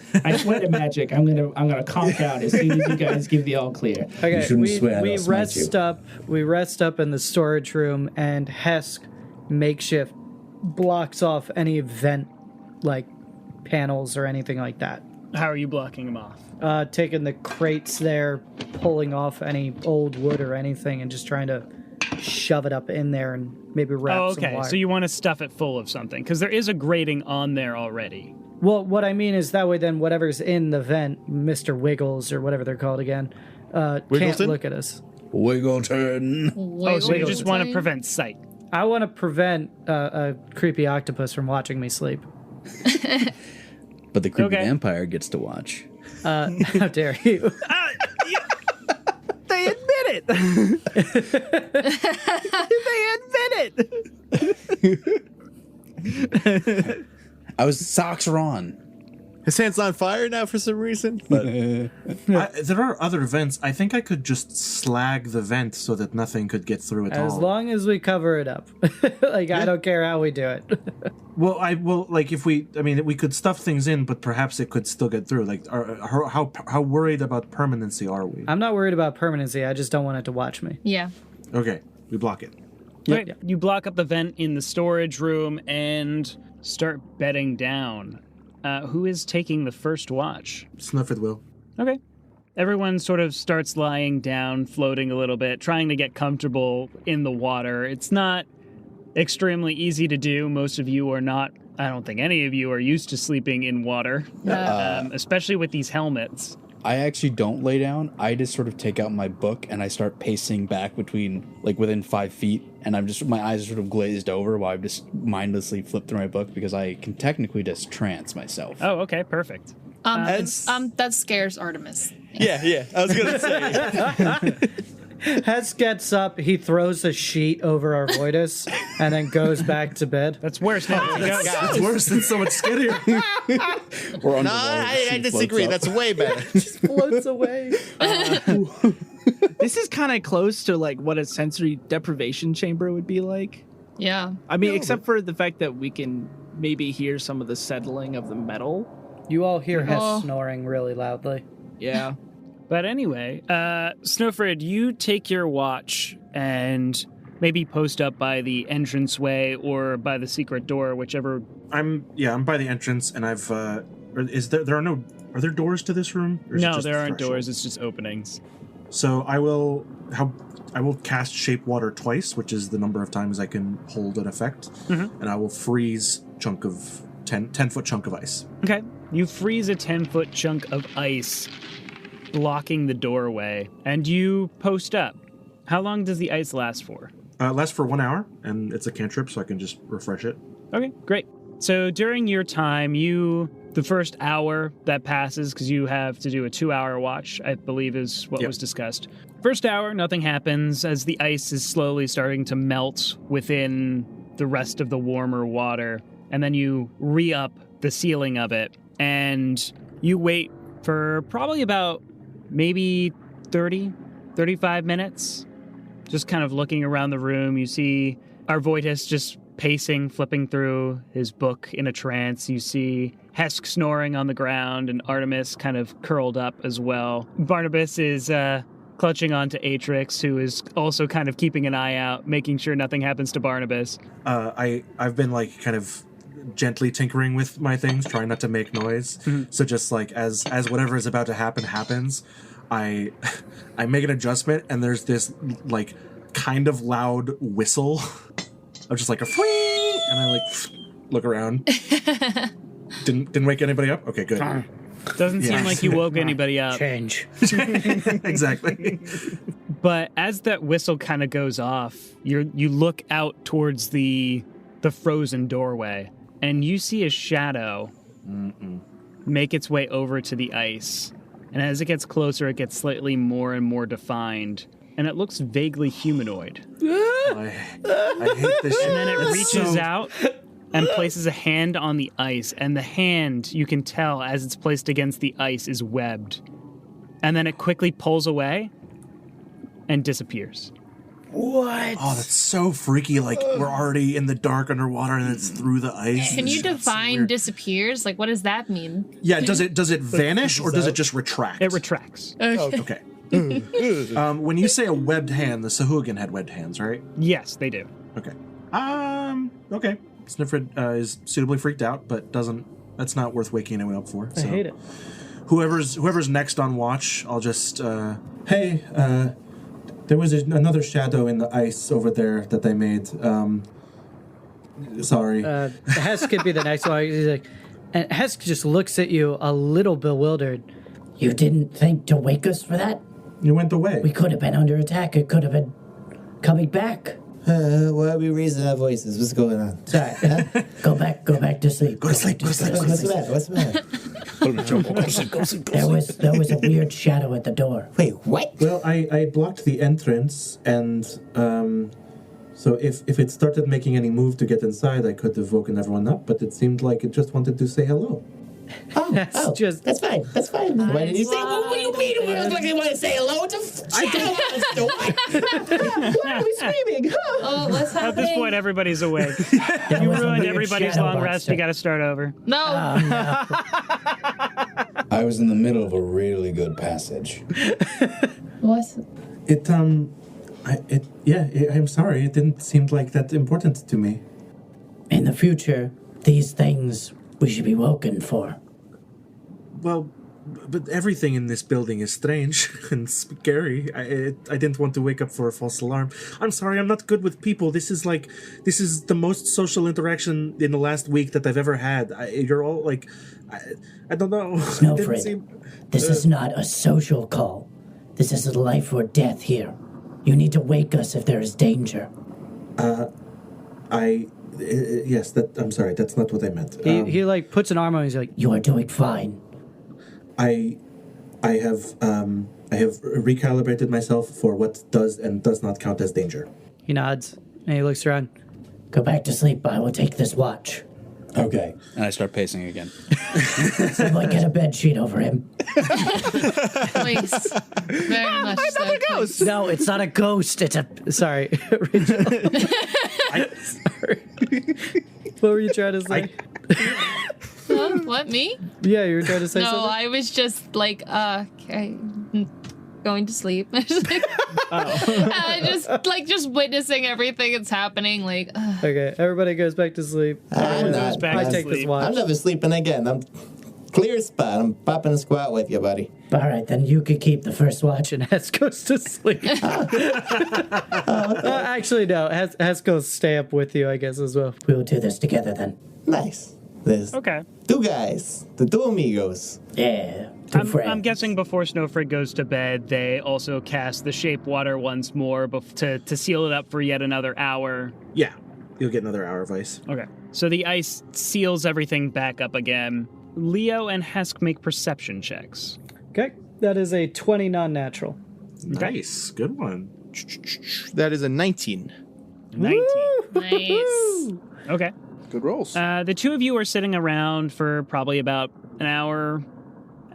magic. I'm gonna conk out as soon as you guys give the all clear. Okay, shouldn't swear, we they'll smite rest you. up. We rest up in the storage room, and Hesk makeshift blocks off any vent like panels or anything like that. How are you blocking them off? Taking the crates there, pulling off any old wood or anything, and just trying to shove it up in there and maybe wrap Oh, some okay. wire. So you want to stuff it full of something because there is a grating on there already. Well, what I mean is that way then whatever's in the vent, Mr. Wiggles or whatever they're called again, can't Wiggleton? look at us. Wiggleton. Oh, so you just want to prevent sight. I want to prevent a creepy octopus from watching me sleep. but the creepy Okay. vampire gets to watch. How dare you? They admit it. They admit it. Socks are on. His hand's on fire now for some reason. But There are other vents. I think I could just slag the vent so that nothing could get through at all. As long as we cover it up. I don't care how we do it. Well, if we could stuff things in, but perhaps it could still get through. Like, how worried about permanency are we? I'm not worried about permanency. I just don't want it to watch me. Yeah. Okay, we block it. Right. You block up the vent in the storage room and start bedding down. Who is taking the first watch? Snøfrid will. Okay. Everyone sort of starts lying down, floating a little bit, trying to get comfortable in the water. It's not extremely easy to do. Most of you are not, I don't think any of you are used to sleeping in water, especially with these helmets. I actually don't lay down. I just sort of take out my book and I start pacing back within 5 feet, and my eyes are sort of glazed over while I just mindlessly flip through my book because I can technically just trance myself. Oh, okay, perfect. That scares Artemis. yeah, I was gonna say. Hesk gets up, he throws a sheet over Arvoitus, and then goes back to bed. That's worse now. That's worse than so much scarier. No, I disagree. That's way better. Just floats away. This is kind of close to like what a sensory deprivation chamber would be like. Yeah. I mean, except for the fact that we can maybe hear some of the settling of the metal. You all hear Hesk snoring really loudly. Yeah. But anyway, Snøfrid, you take your watch and maybe post up by the entranceway or by the secret door, whichever. I'm by the entrance, and I've. Are there doors to this room? Or is it No, just there aren't threshold? doors. It's just openings. So I will cast Shape Water twice, which is the number of times I can hold an effect, and I will freeze 10-foot chunk of ice. Okay, you freeze a 10-foot chunk of ice, blocking the doorway, and you post up. How long does the ice last for? Lasts for 1 hour, and it's a cantrip, so I can just refresh it. Okay, great. So during your time, the first hour that passes, because you have to do a 2-hour watch, I believe is what was discussed. First hour, nothing happens as the ice is slowly starting to melt within the rest of the warmer water. And then you re-up the ceiling of it, and you wait for probably about maybe 35 minutes, just kind of looking around the room. You see Arvoitus just pacing, flipping through his book in a trance. You see Hesk snoring on the ground and Artemis kind of curled up as well. Barnabus is clutching onto Atrix, who is also kind of keeping an eye out, making sure nothing happens to Barnabus. I've been kind of gently tinkering with my things, trying not to make noise. So just as whatever is about to happen happens, I make an adjustment, and there's this kind of loud whistle of just a fwee, and I look around. Didn't wake anybody up? Okay, good. Doesn't seem like you woke anybody up. Change. Exactly. But as that whistle kind of goes off, you look out towards the frozen doorway, and you see a shadow make its way over to the ice. And as it gets closer, it gets slightly more and more defined, and it looks vaguely humanoid. I hate this shit. And then it reaches out and places a hand on the ice, and the hand, you can tell as it's placed against the ice, is webbed. And then it quickly pulls away and disappears. What? Oh, that's so freaky. We're already in the dark underwater, and it's through the ice. Can you define disappears? What does that mean? Yeah, does it vanish, or does it just retract? It retracts. Okay. When you say a webbed hand, the Sahuagin had webbed hands, right? Yes, they do. Okay. Okay. Snøfrid is suitably freaked out, but that's not worth waking anyone up for. I hate it. Whoever's next on watch, I'll just, hey, there was another shadow in the ice over there that they made. Sorry. Hesk could be the next one. He's like, and Hesk just looks at you a little bewildered. You didn't think to wake us for that? You went away. We could have been under attack. It could have been coming back. Why are we raising our voices? What's going on? Sorry. Go back to sleep. Go to sleep. What's the matter? There was a weird shadow at the door. Wait, what? Well, I blocked the entrance, and so if it started making any move to get inside, I could have woken everyone up, but it seemed like it just wanted to say hello. That's fine. That's fine. Why did you say? What do you mean? It was like they want to say hello. It's a shadow on the door. Why are we screaming? Oh, what's happening? At this point, everybody's awake. You ruined everybody's long rest. You got to start over. No. I was in the middle of a really good passage. What? I'm sorry. It didn't seem like that important to me. In the future, these things we should be woken for. Well, but everything in this building is strange and scary. I didn't want to wake up for a false alarm. I'm sorry, I'm not good with people. This is the most social interaction in the last week that I've ever had. You're all like, I don't know. Snøfrid, this is not a social call. This is a life or death here. You need to wake us if there is danger. Yes, I'm sorry, that's not what I meant. He like puts an arm on. He's like, You are doing fine. I have recalibrated myself for what does and does not count as danger. he nods and he looks around. Go back to sleep. I will take this watch. Okay. And I start pacing again. Someone get a bed sheet over him. Please. Very much so. Please. No, it's not a ghost. It's a sorry, Rachel. Sorry. What were you trying to say? Huh? What, me? Yeah, you were trying to say No, something. I was just like, okay, going to sleep. just witnessing everything that's happening. Like, Okay, everybody goes back to sleep. I'm not. back I to take this sleep. watch. I'm never sleeping again. I'm clear spot. I'm popping a squat with you, buddy. All right, then you could keep the first watch. And Hesk goes to sleep. Actually, no. Hesk goes stay up with you, I guess, as well. We will do this together then. Nice. There's Okay. two guys, the two amigos. Yeah, two friends. I'm guessing before Snøfrid goes to bed, they also cast the shape water once more to seal it up for yet another hour. Yeah, you'll get another hour of ice. Okay. So the ice seals everything back up again. Leo and Hesk make perception checks. Okay, that is a 20 non-natural. Nice, good one. That is a 19. 19. nice. Okay. Good rolls. The two of you are sitting around for probably about an hour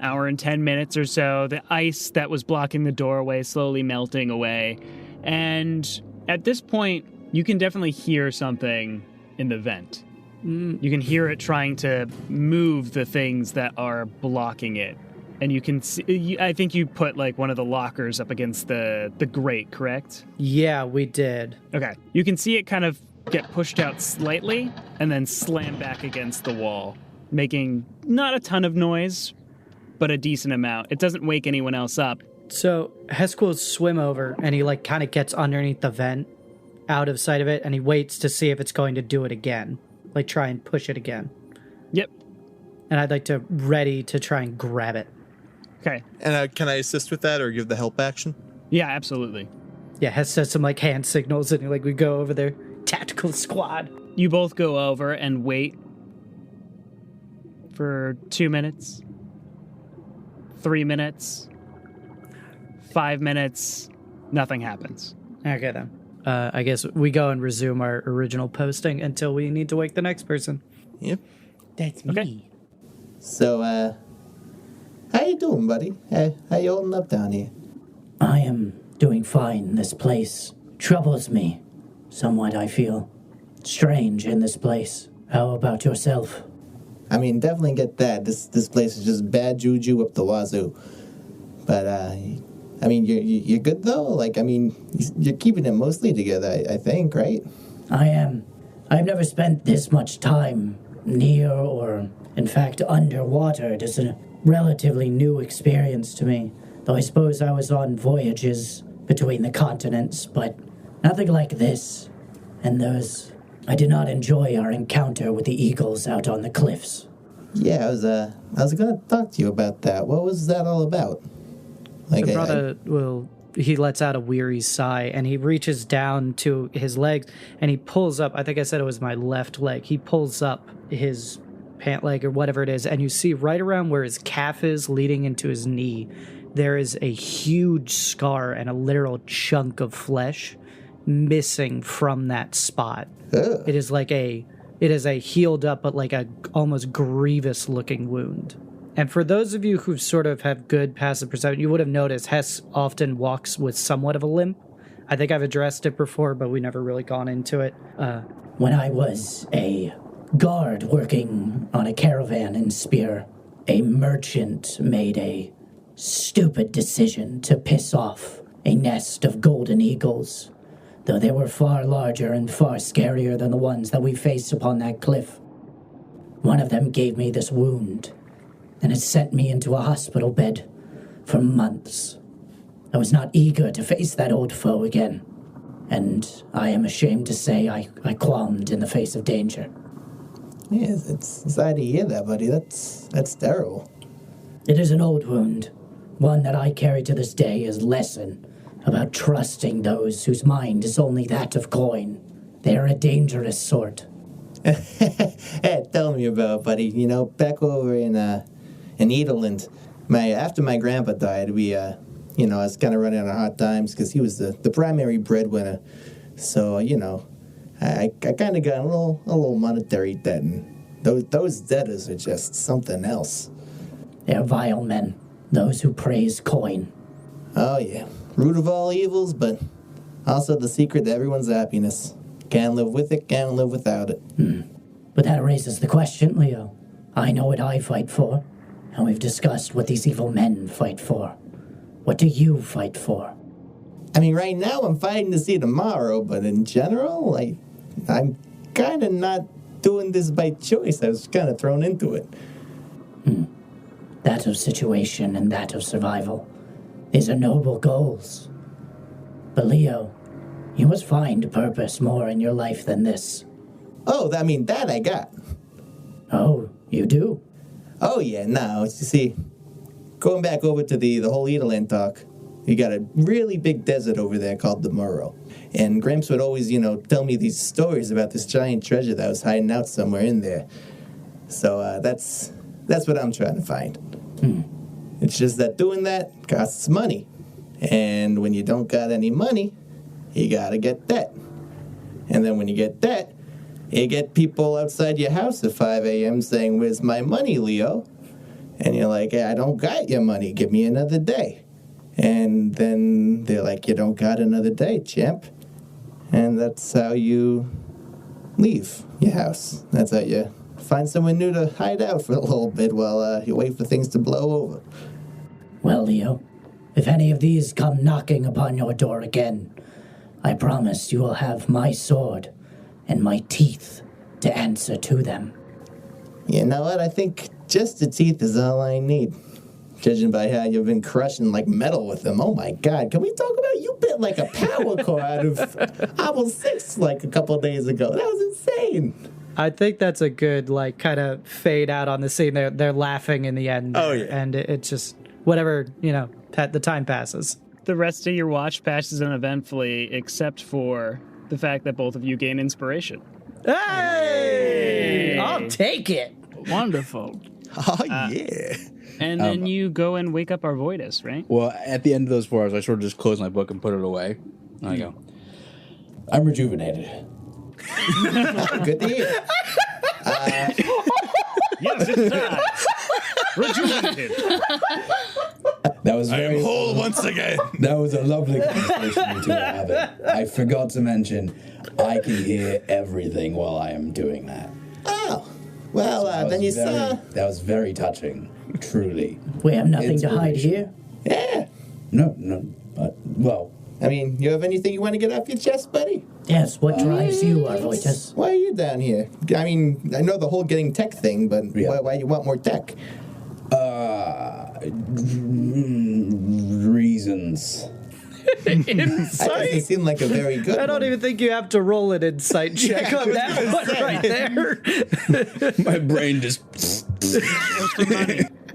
and 10 minutes or so. The ice that was blocking the doorway slowly melting away. And at this point, you can definitely hear something in the vent. You can hear it trying to move the things that are blocking it. And you can see, I think you put like one of the lockers up against the grate, correct? Yeah, we did. Okay. You can see it kind of get pushed out slightly and then slam back against the wall, making not a ton of noise, but a decent amount. It doesn't wake anyone else up. So Hesk will swim over and he like kind of gets underneath the vent, out of sight of it, and he waits to see if it's going to do it again. Like try and push it again. Yep. And I'd like to ready to try and grab it. Okay. And can I assist with that or give the help action? Yeah, absolutely. Yeah, Hess does some like hand signals and like we go over there. Tactical squad. You both go over and wait for 2 minutes, 3 minutes, 5 minutes. Nothing happens. Okay then. I guess we go and resume our original posting until we need to wake the next person. Yep. That's me. Okay. So, how you doing, buddy? How you holding up down here? I am doing fine. This place troubles me somewhat, I feel. Strange in this place. How about yourself? I mean, definitely get that. This place is just bad juju up the wazoo. But, I mean, you're good, though? Like, I mean, you're keeping it mostly together, I think, right? I am. I've never spent this much time near or, in fact, underwater. It is a relatively new experience to me. Though I suppose I was on voyages between the continents, but nothing like this. And I did not enjoy our encounter with the eagles out on the cliffs. Yeah, I was gonna talk to you about that. What was that all about? Like, So Bratha he lets out a weary sigh and he reaches down to his legs and he pulls up, I think I said it was my left leg. He pulls up his pant leg or whatever it is, and you see right around where his calf is leading into his knee, there is a huge scar and a literal chunk of flesh missing from that spot. Ugh. It is a healed up but like a almost grievous looking wound. And for those of you who sort of have good passive perception, you would have noticed Hess often walks with somewhat of a limp. I think I've addressed it before, but we never really gone into it. When I was a guard working on a caravan in Spear, a merchant made a stupid decision to piss off a nest of golden eagles, though they were far larger and far scarier than the ones that we faced upon that cliff. One of them gave me this wound, and it sent me into a hospital bed for months. I was not eager to face that old foe again, and I am ashamed to say I qualmed in the face of danger. Yes, it's sad to hear that, buddy. That's terrible. It is an old wound, one that I carry to this day as lesson about trusting those whose mind is only that of coin. They are a dangerous sort. Hey, tell me about it, buddy. You know, back over in Edeland, after my grandpa died, we I was kind of running out of hard times because he was the primary breadwinner. So, I kind of got a little monetary debt, and those debtors are just something else. They're vile men, those who praise coin. Oh, yeah. Root of all evils, but also the secret to everyone's happiness. Can't live with it, can't live without it. But that raises the question, Leo. I know what I fight for, and we've discussed what these evil men fight for. What do you fight for? I mean, right now I'm fighting to see tomorrow, but in general, I'm kind of not doing this by choice. I was kind of thrown into it. That of situation and that of survival. These are noble goals. But Leo, you must find purpose more in your life than this. Oh, that I got. Oh, you do? Oh, yeah, no, you see, going back over to the whole Edeland talk, you got a really big desert over there called the Murrow. And Gramps would always, tell me these stories about this giant treasure that was hiding out somewhere in there. So that's what I'm trying to find. It's just that doing that costs money. And when you don't got any money, you gotta get debt. And then when you get debt, you get people outside your house at 5 a.m. saying, "Where's my money, Leo?" And you're like, "Hey, I don't got your money. Give me another day." And then they're like, "You don't got another day, champ." And that's how you leave your house. That's how you find somewhere new to hide out for a little bit while you wait for things to blow over. Well, Leo, if any of these come knocking upon your door again, I promise you will have my sword and my teeth to answer to them. You know what? I think just the teeth is all I need. Judging by how you've been crushing like metal with them. Oh my God, can we talk about you bit like a power core out of Apple 6 like a couple of days ago? That was insane. I think that's a good kind of fade out on the scene. They're laughing in the end. Oh, yeah. And it's just whatever, the time passes. The rest of your watch passes uneventfully, except for the fact that both of you gain inspiration. Hey! I'll take it. Wonderful. Oh, yeah. And then you go and wake up Arvoitus, right? Well, at the end of those 4 hours, I sort of just close my book and put it away. And I go, I'm rejuvenated. Good to hear. Yes, it's time. Rejuvenated. That was very I'm whole once again. That was a lovely conversation you two were having. I forgot to mention, I can hear everything while I am doing that. Oh, well, then you saw... That was very touching, truly. We have nothing to hide here. Yeah. No, but, well... I mean, you have anything you want to get off your chest, buddy? Yes, what drives you, Arvoitus? Why are you down here? I mean, I know the whole getting tech thing, but why you want more tech? Reasons. That doesn't seem like a very good I don't even think you have to roll an insight check on that one right there. my brain just...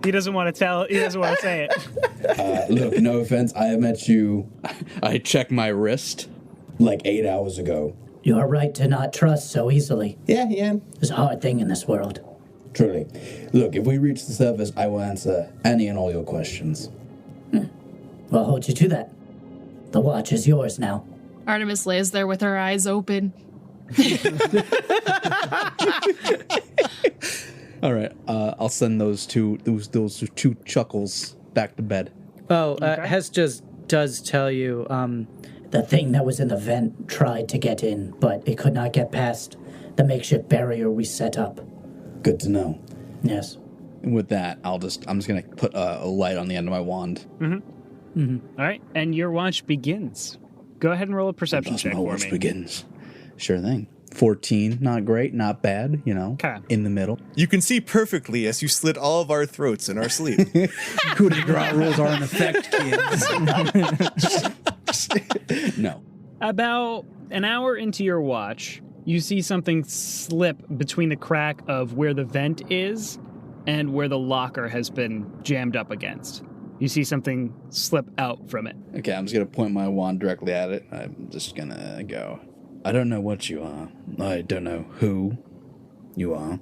He doesn't want to tell. He doesn't want to say it. Look, no offense, I have met you I check my wrist. like 8 hours ago. You are right to not trust so easily. Yeah. There's a hard thing in this world. truly. Look, if we reach the surface, I will answer any and all your questions. I'll hold you to that. The watch is yours now. Artemis lays there with her eyes open. All right, I'll send those two chuckles back to bed. Oh, Hesk just does tell you, The thing that was in the vent tried to get in, but it could not get past the makeshift barrier we set up. Good to know. Yes. And with that, I'm just gonna put a light on the end of my wand. All right, and your watch begins. Go ahead and roll a perception check My for watch me. begins. Sure thing. 14, not great, not bad, Okay. in the middle. You can see perfectly as you slit all of our throats in our sleep. Coup de grace rules are in effect, kids. No. About an hour into your watch, you see something slip between the crack of where the vent is and where the locker has been jammed up against. You see something slip out from it. Okay, I'm just gonna point my wand directly at it. I'm just gonna go. I don't know what you are. I don't know who you are.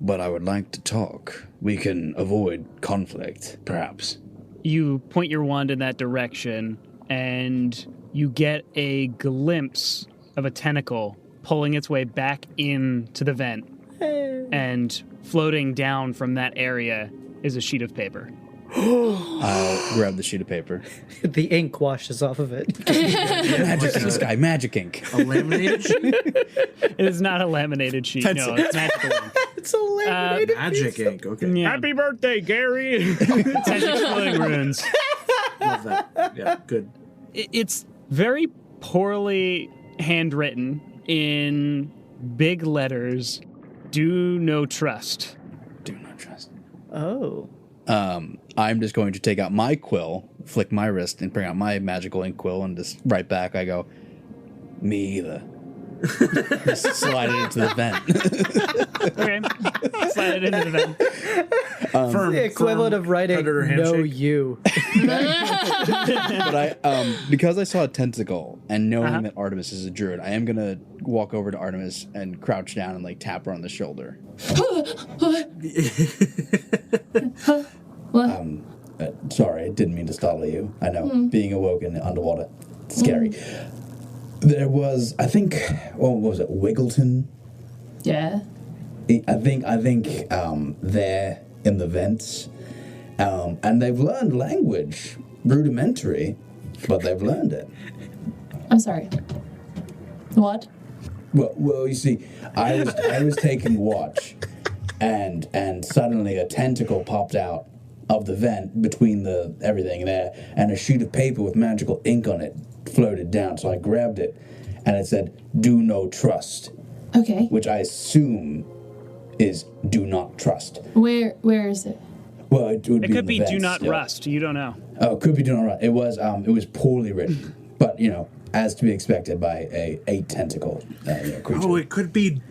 But I would like to talk. We can avoid conflict, perhaps. You point your wand in that direction, and you get a glimpse of a tentacle pulling its way back into the vent. And floating down from that area is a sheet of paper. I'll grab the sheet of paper. the ink washes off of it. Magic ink, Sky, magic ink. A laminated sheet? It is not a laminated sheet. Pencil. No, it's magical ink. It's a laminated Magic ink. Okay. Yeah. Happy birthday, Gary! It has exploding runes. Love that. Yeah, good. It's very poorly handwritten in big letters. Do no trust. Do not trust. Oh. I'm just going to take out my quill, flick my wrist, and bring out my magical ink quill, and just write back. I go, me either. Just slide it into the vent. Okay. Slide it into the vent. The equivalent of writing predator no handshake. you. But I, because I saw a tentacle and knowing that Artemis is a druid, I am gonna walk over to Artemis and crouch down and like tap her on the shoulder. What? Sorry, I didn't mean to startle you. I know, being awoken underwater, it's scary. There was, I think, what was it, Wiggleton? Yeah. I think, there in the vents, and they've learned language, rudimentary, but they've learned it. I'm sorry. What? Well, you see, I was taking watch, and suddenly a tentacle popped out of the vent between the everything there, and a sheet of paper with magical ink on it floated down. So I grabbed it, and it said, "Do no trust," Okay. which I assume is "do not trust." Where is it? Well, it would It be could in be the do vents not still. rust. You don't know. Oh, it could be "do not rust." It was poorly written, but as to be expected by a tentacle creature. Oh, it could be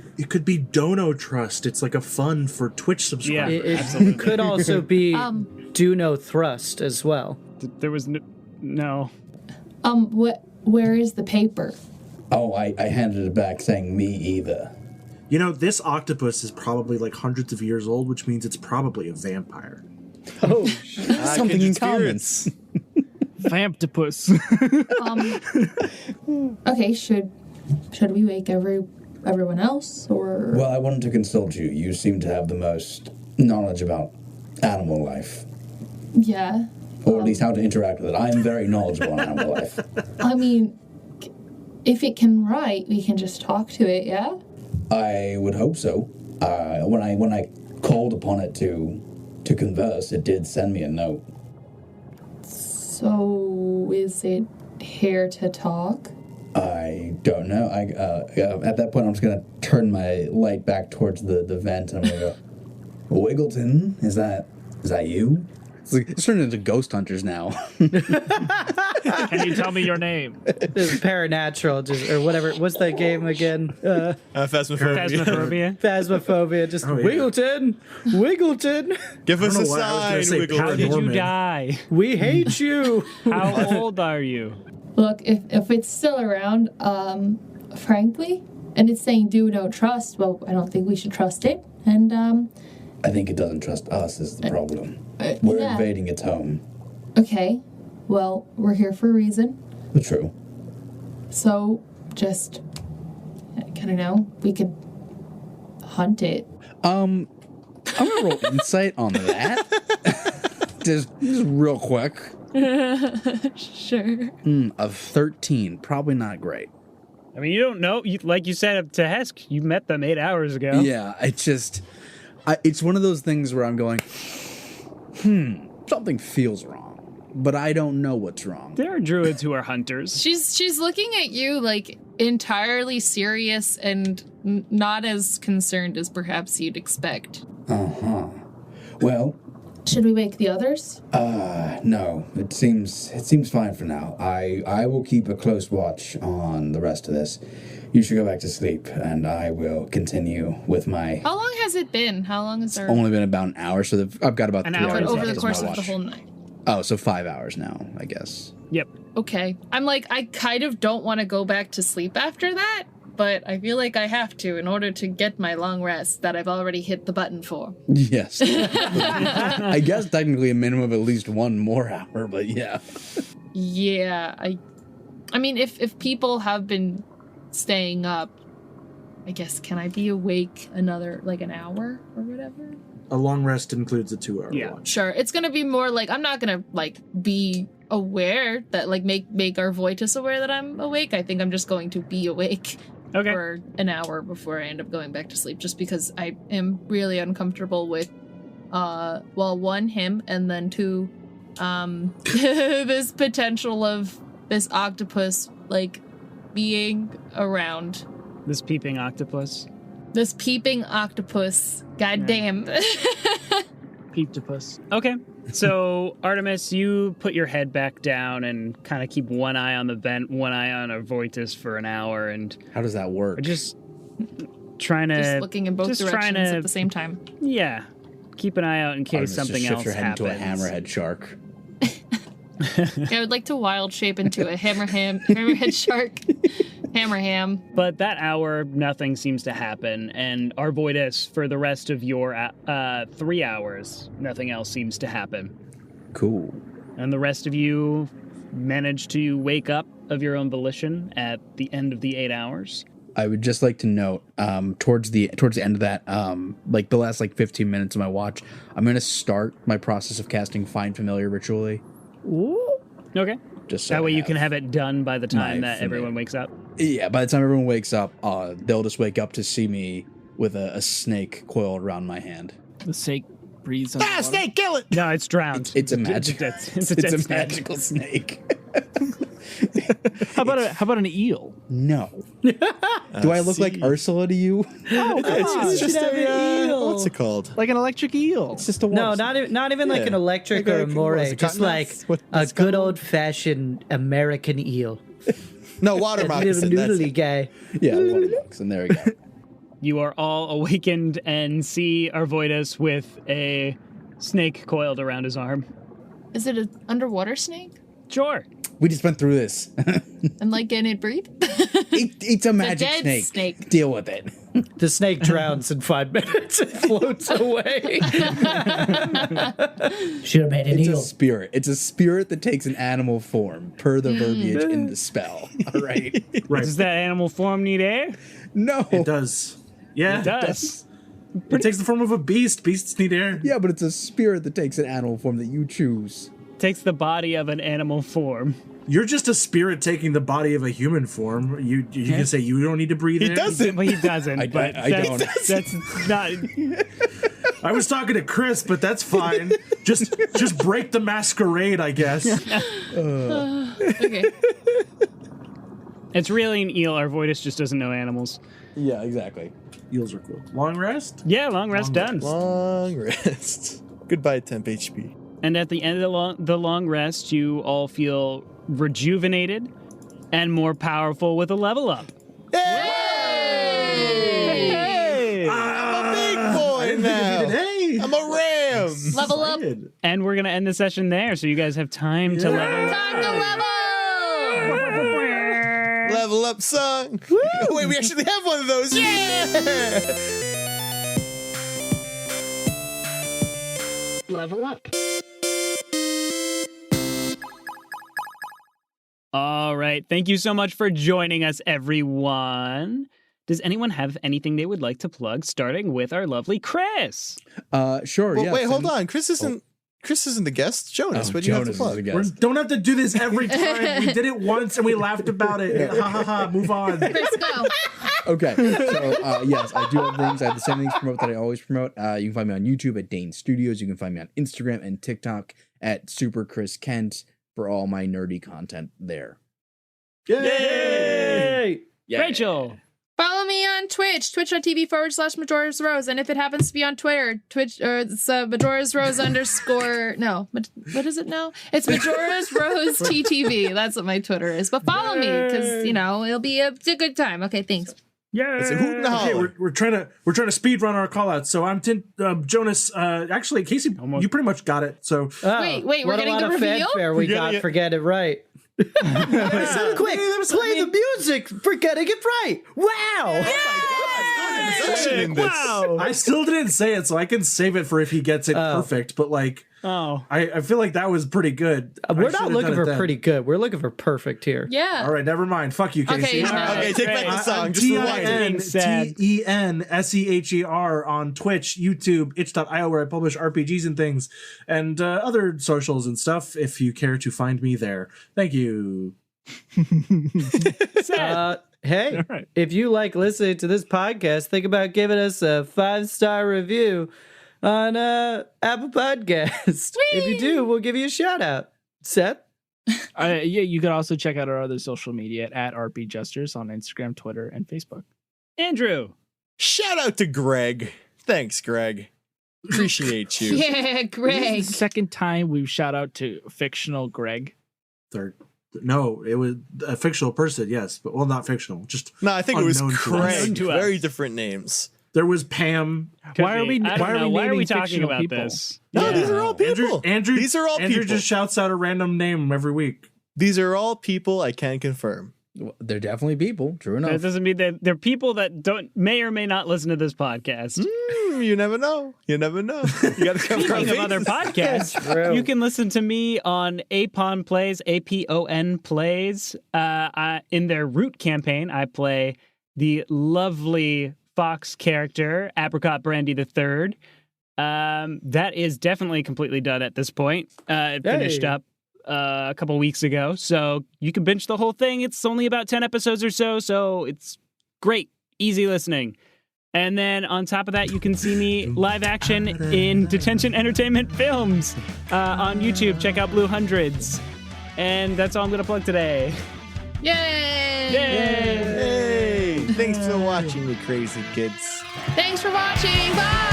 Dono Trust. It's like a fund for Twitch subscribers. It could also be do no thrust as well. There was no. Where is the paper? Oh, I handed it back saying "me either." You know, this octopus is probably like hundreds of years old, which means it's probably a vampire. Oh, Something in common. Vamptopus. Okay, should we wake everyone else or? Well, I wanted to consult you. You seem to have the most knowledge about animal life, Yeah. or at least how to interact with it. I am very knowledgeable on animal life. I mean, if it can write, we can just talk to it. Yeah. I would hope so. When I called upon it to converse, it did send me a note. So is it here to talk? I don't know. At that point, I'm just gonna turn my light back towards the vent, and I'm gonna go, "Wiggleton, is that you?" It's turned into ghost hunters now. Can you tell me your name? this is Paranatural, or whatever. What's that game again? Phasmophobia. Phasmophobia. Just Oh, yeah. Wiggleton. Give us I a don't know why I was gonna sign, say Wiggle. How did you Norman. die? We hate you. How old are you? Look, if it's still around, frankly, And it's saying do, don't trust. Well, I don't think we should trust it. And, I think it doesn't trust us is the problem. We're yeah. invading its home. Okay. Well, we're here for a reason. True. So, just, I don't know, we could hunt it. I'm gonna roll insight on that. just real quick. Sure. A 13, probably not great. I mean, you don't know. Like you said to Hesk, you met them 8 hours ago. Yeah, it's one of those things where I'm going, something feels wrong, but I don't know what's wrong. There are druids who are hunters. She's looking at you like entirely serious and not as concerned as perhaps you'd expect. Well, should we wake the others? No. It seems fine for now. I will keep a close watch on the rest of this. You should go back to sleep, and I will continue with my... How long has it been? How long is our... Only been about an hour, so I've got about 3 hours left. Over the as course my of the watch. whole night. Oh, so 5 hours now, I guess. Yep. Okay. I'm like, I kind of don't want to go back to sleep after that, but I feel like I have to in order to get my long rest that I've already hit the button for. Yes. I guess technically a minimum of at least one more hour, but yeah. Yeah, I mean, if people have been staying up, I guess, can I be awake another, like, an hour or whatever? A long rest includes a 2-hour Yeah. watch. Sure. It's going to be more like, I'm not going to, like, be aware that, like, make Arvoitus aware that I'm awake. I think I'm just going to be awake for an hour before I end up going back to sleep, just because I am really uncomfortable with, well, one, him, and then two, this potential of this octopus, like, being around. This peeping octopus. This peeping octopus. Goddamn. Peeptopus. Okay. So, Artemis, you put your head back down and kind of keep one eye on the vent, one eye on Arvoitus for an hour, and... How does that work? Just trying to... Just looking in both directions at the same time. Yeah. Keep an eye out in case Artemis something just else shifts her head happens. into a hammerhead shark. I would like to wild shape into a hammerhead shark. Hammerham. But that hour, nothing seems to happen, and Arvoitus, for the rest of your 3 hours, nothing else seems to happen. Cool. And the rest of you manage to wake up of your own volition at the end of the 8 hours. I would just like to note, towards the end of that, like the last 15 minutes of my watch, I'm going to start my process of casting Find Familiar ritually. Ooh. Okay. Just so that way I you can have it done by the time that familiar. everyone wakes up. Yeah, by the time everyone wakes up, they'll just wake up to see me with a snake coiled around my hand. The snake breathes on snake, kill it! No, it's drowned. It's a magic. It's a It's a snake. magical snake. How about an eel? No. Do I look like Ursula to you? Oh, come on. It's just a, what's it called? Like an electric eel. It's just a No, wasp. not even like an electric Like or a- a what moray, is it, just cotton like mouth? What- a what's it good called? old-fashioned American eel. No, water A little moccasin. That's noodly it. guy. Yeah, water moccasin. There we go. You are all awakened and see Arvoitus with a snake coiled around his arm. Is it an underwater snake? Sure. We just went through this. And like, can it breathe? It's a magic dead snake. snake. Deal with it. The snake drowns in 5 minutes and floats away. Should have made an It's eel. a spirit. It's a spirit that takes an animal form, per the verbiage in the spell. All right. Right. Does that animal form need air? No. It does. Yeah, It does. It takes the form of a beast. Beasts need air. Yeah, but it's a spirit that takes an animal form that you choose. Takes the body of an animal form. You're just a spirit taking the body of a human form. You can say you don't need to breathe air. He doesn't. Well, he doesn't. I but don't. That's not. I was talking to Chris, but that's fine. just break the masquerade, I guess. Okay. It's really an eel. Arvoitus just doesn't know animals. Yeah, exactly. Eels are cool. Long rest? Yeah, long rest done. Long rest. Goodbye, temp HP. And at the end of the long rest, you all feel rejuvenated and more powerful with a level up. Hey! I'm a big boy now. Hey! I'm a ram. Level up. And we're going to end the session there, so you guys have time to level up. Time to level! level up song. Wait, we actually have one of those. Yeah! Level up. All right. Thank you so much for joining us, everyone. Does anyone have anything they would like to plug, starting with our lovely Chris? Sure. Well, yes. wait, hold on. Chris isn't the guest. Jonas, what do you have to plug? We don't have to do this every time. We did it once and we laughed about it. Ha ha ha. Move on. Chris, go. Okay, so yes, I do have things. I have the same things to promote that I always promote. You can find me on YouTube at Dane Studios. You can find me on Instagram and TikTok at Super Chris Kent for all my nerdy content there. Yay! Rachel. Follow me on Twitch, twitch.tv/Majora's Rose. And if it happens to be on Twitter, it's Majora's Rose _ no, what is it now? It's Majora's Rose TTV. That's what my Twitter is. But follow me because, it'll be a good time. Okay, thanks. Yeah. It's a hoot and a holler. Okay, we're trying to speed run our call outs. So I'm Jonas. Actually, Casey, you pretty much got it. So Wait, we're getting the reveal? Fanfare we got for Get It Right. Quick, play the music for Getting It Right. Wow. Wow. I still didn't say it, so I can save it for if he gets it perfect. But I feel like that was pretty good. We're not looking for pretty good. We're looking for perfect here. Yeah. All right, never mind. Fuck you, Casey. Okay, take back the song. Just rewind it. TenSeher on Twitch, YouTube, itch.io, where I publish RPGs and things, and other socials and stuff, if you care to find me there. Thank you. Hey, right. If you like listening to this podcast, think about giving us a 5-star review on Apple Podcasts. Whee! If you do, we'll give you a shout out. Seth? You can also check out our other social media at RPJesters on Instagram, Twitter, and Facebook. Andrew. Shout out to Greg. Thanks, Greg. Appreciate you. Yeah, Greg. This is the second time we've shout out to fictional Greg. Third. No, it was a fictional person, yes, but not fictional. Just no, I think it was Craig. To Very different names. There was Pam. Why are we talking about people? this? No, these are all people. Andrew, these are all Andrew people. just shouts out a random name every week. These are all people I can confirm. Well, they're definitely people. True enough. That doesn't mean that they're people that may or may not listen to this podcast. You never know. You never know. You got to come. Speaking of other podcasts, you can listen to me on Apon Plays, APON Plays. In their Root campaign, I play the lovely Fox character, Apricot Brandy III. That is definitely completely done at this point. It finished up a couple weeks ago, so you can binge the whole thing. It's only about 10 episodes or so it's great, easy listening. And then on top of that, you can see me live action in Detention Entertainment Films on YouTube. Check out Blue Hundreds. And that's all I'm going to plug today. Yay! Yay! Thanks for watching, you crazy kids. Thanks for watching. Bye!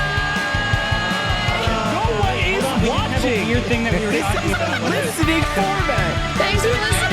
Watching. Weird thing that we were talking about. Listening format. Thanks for listening.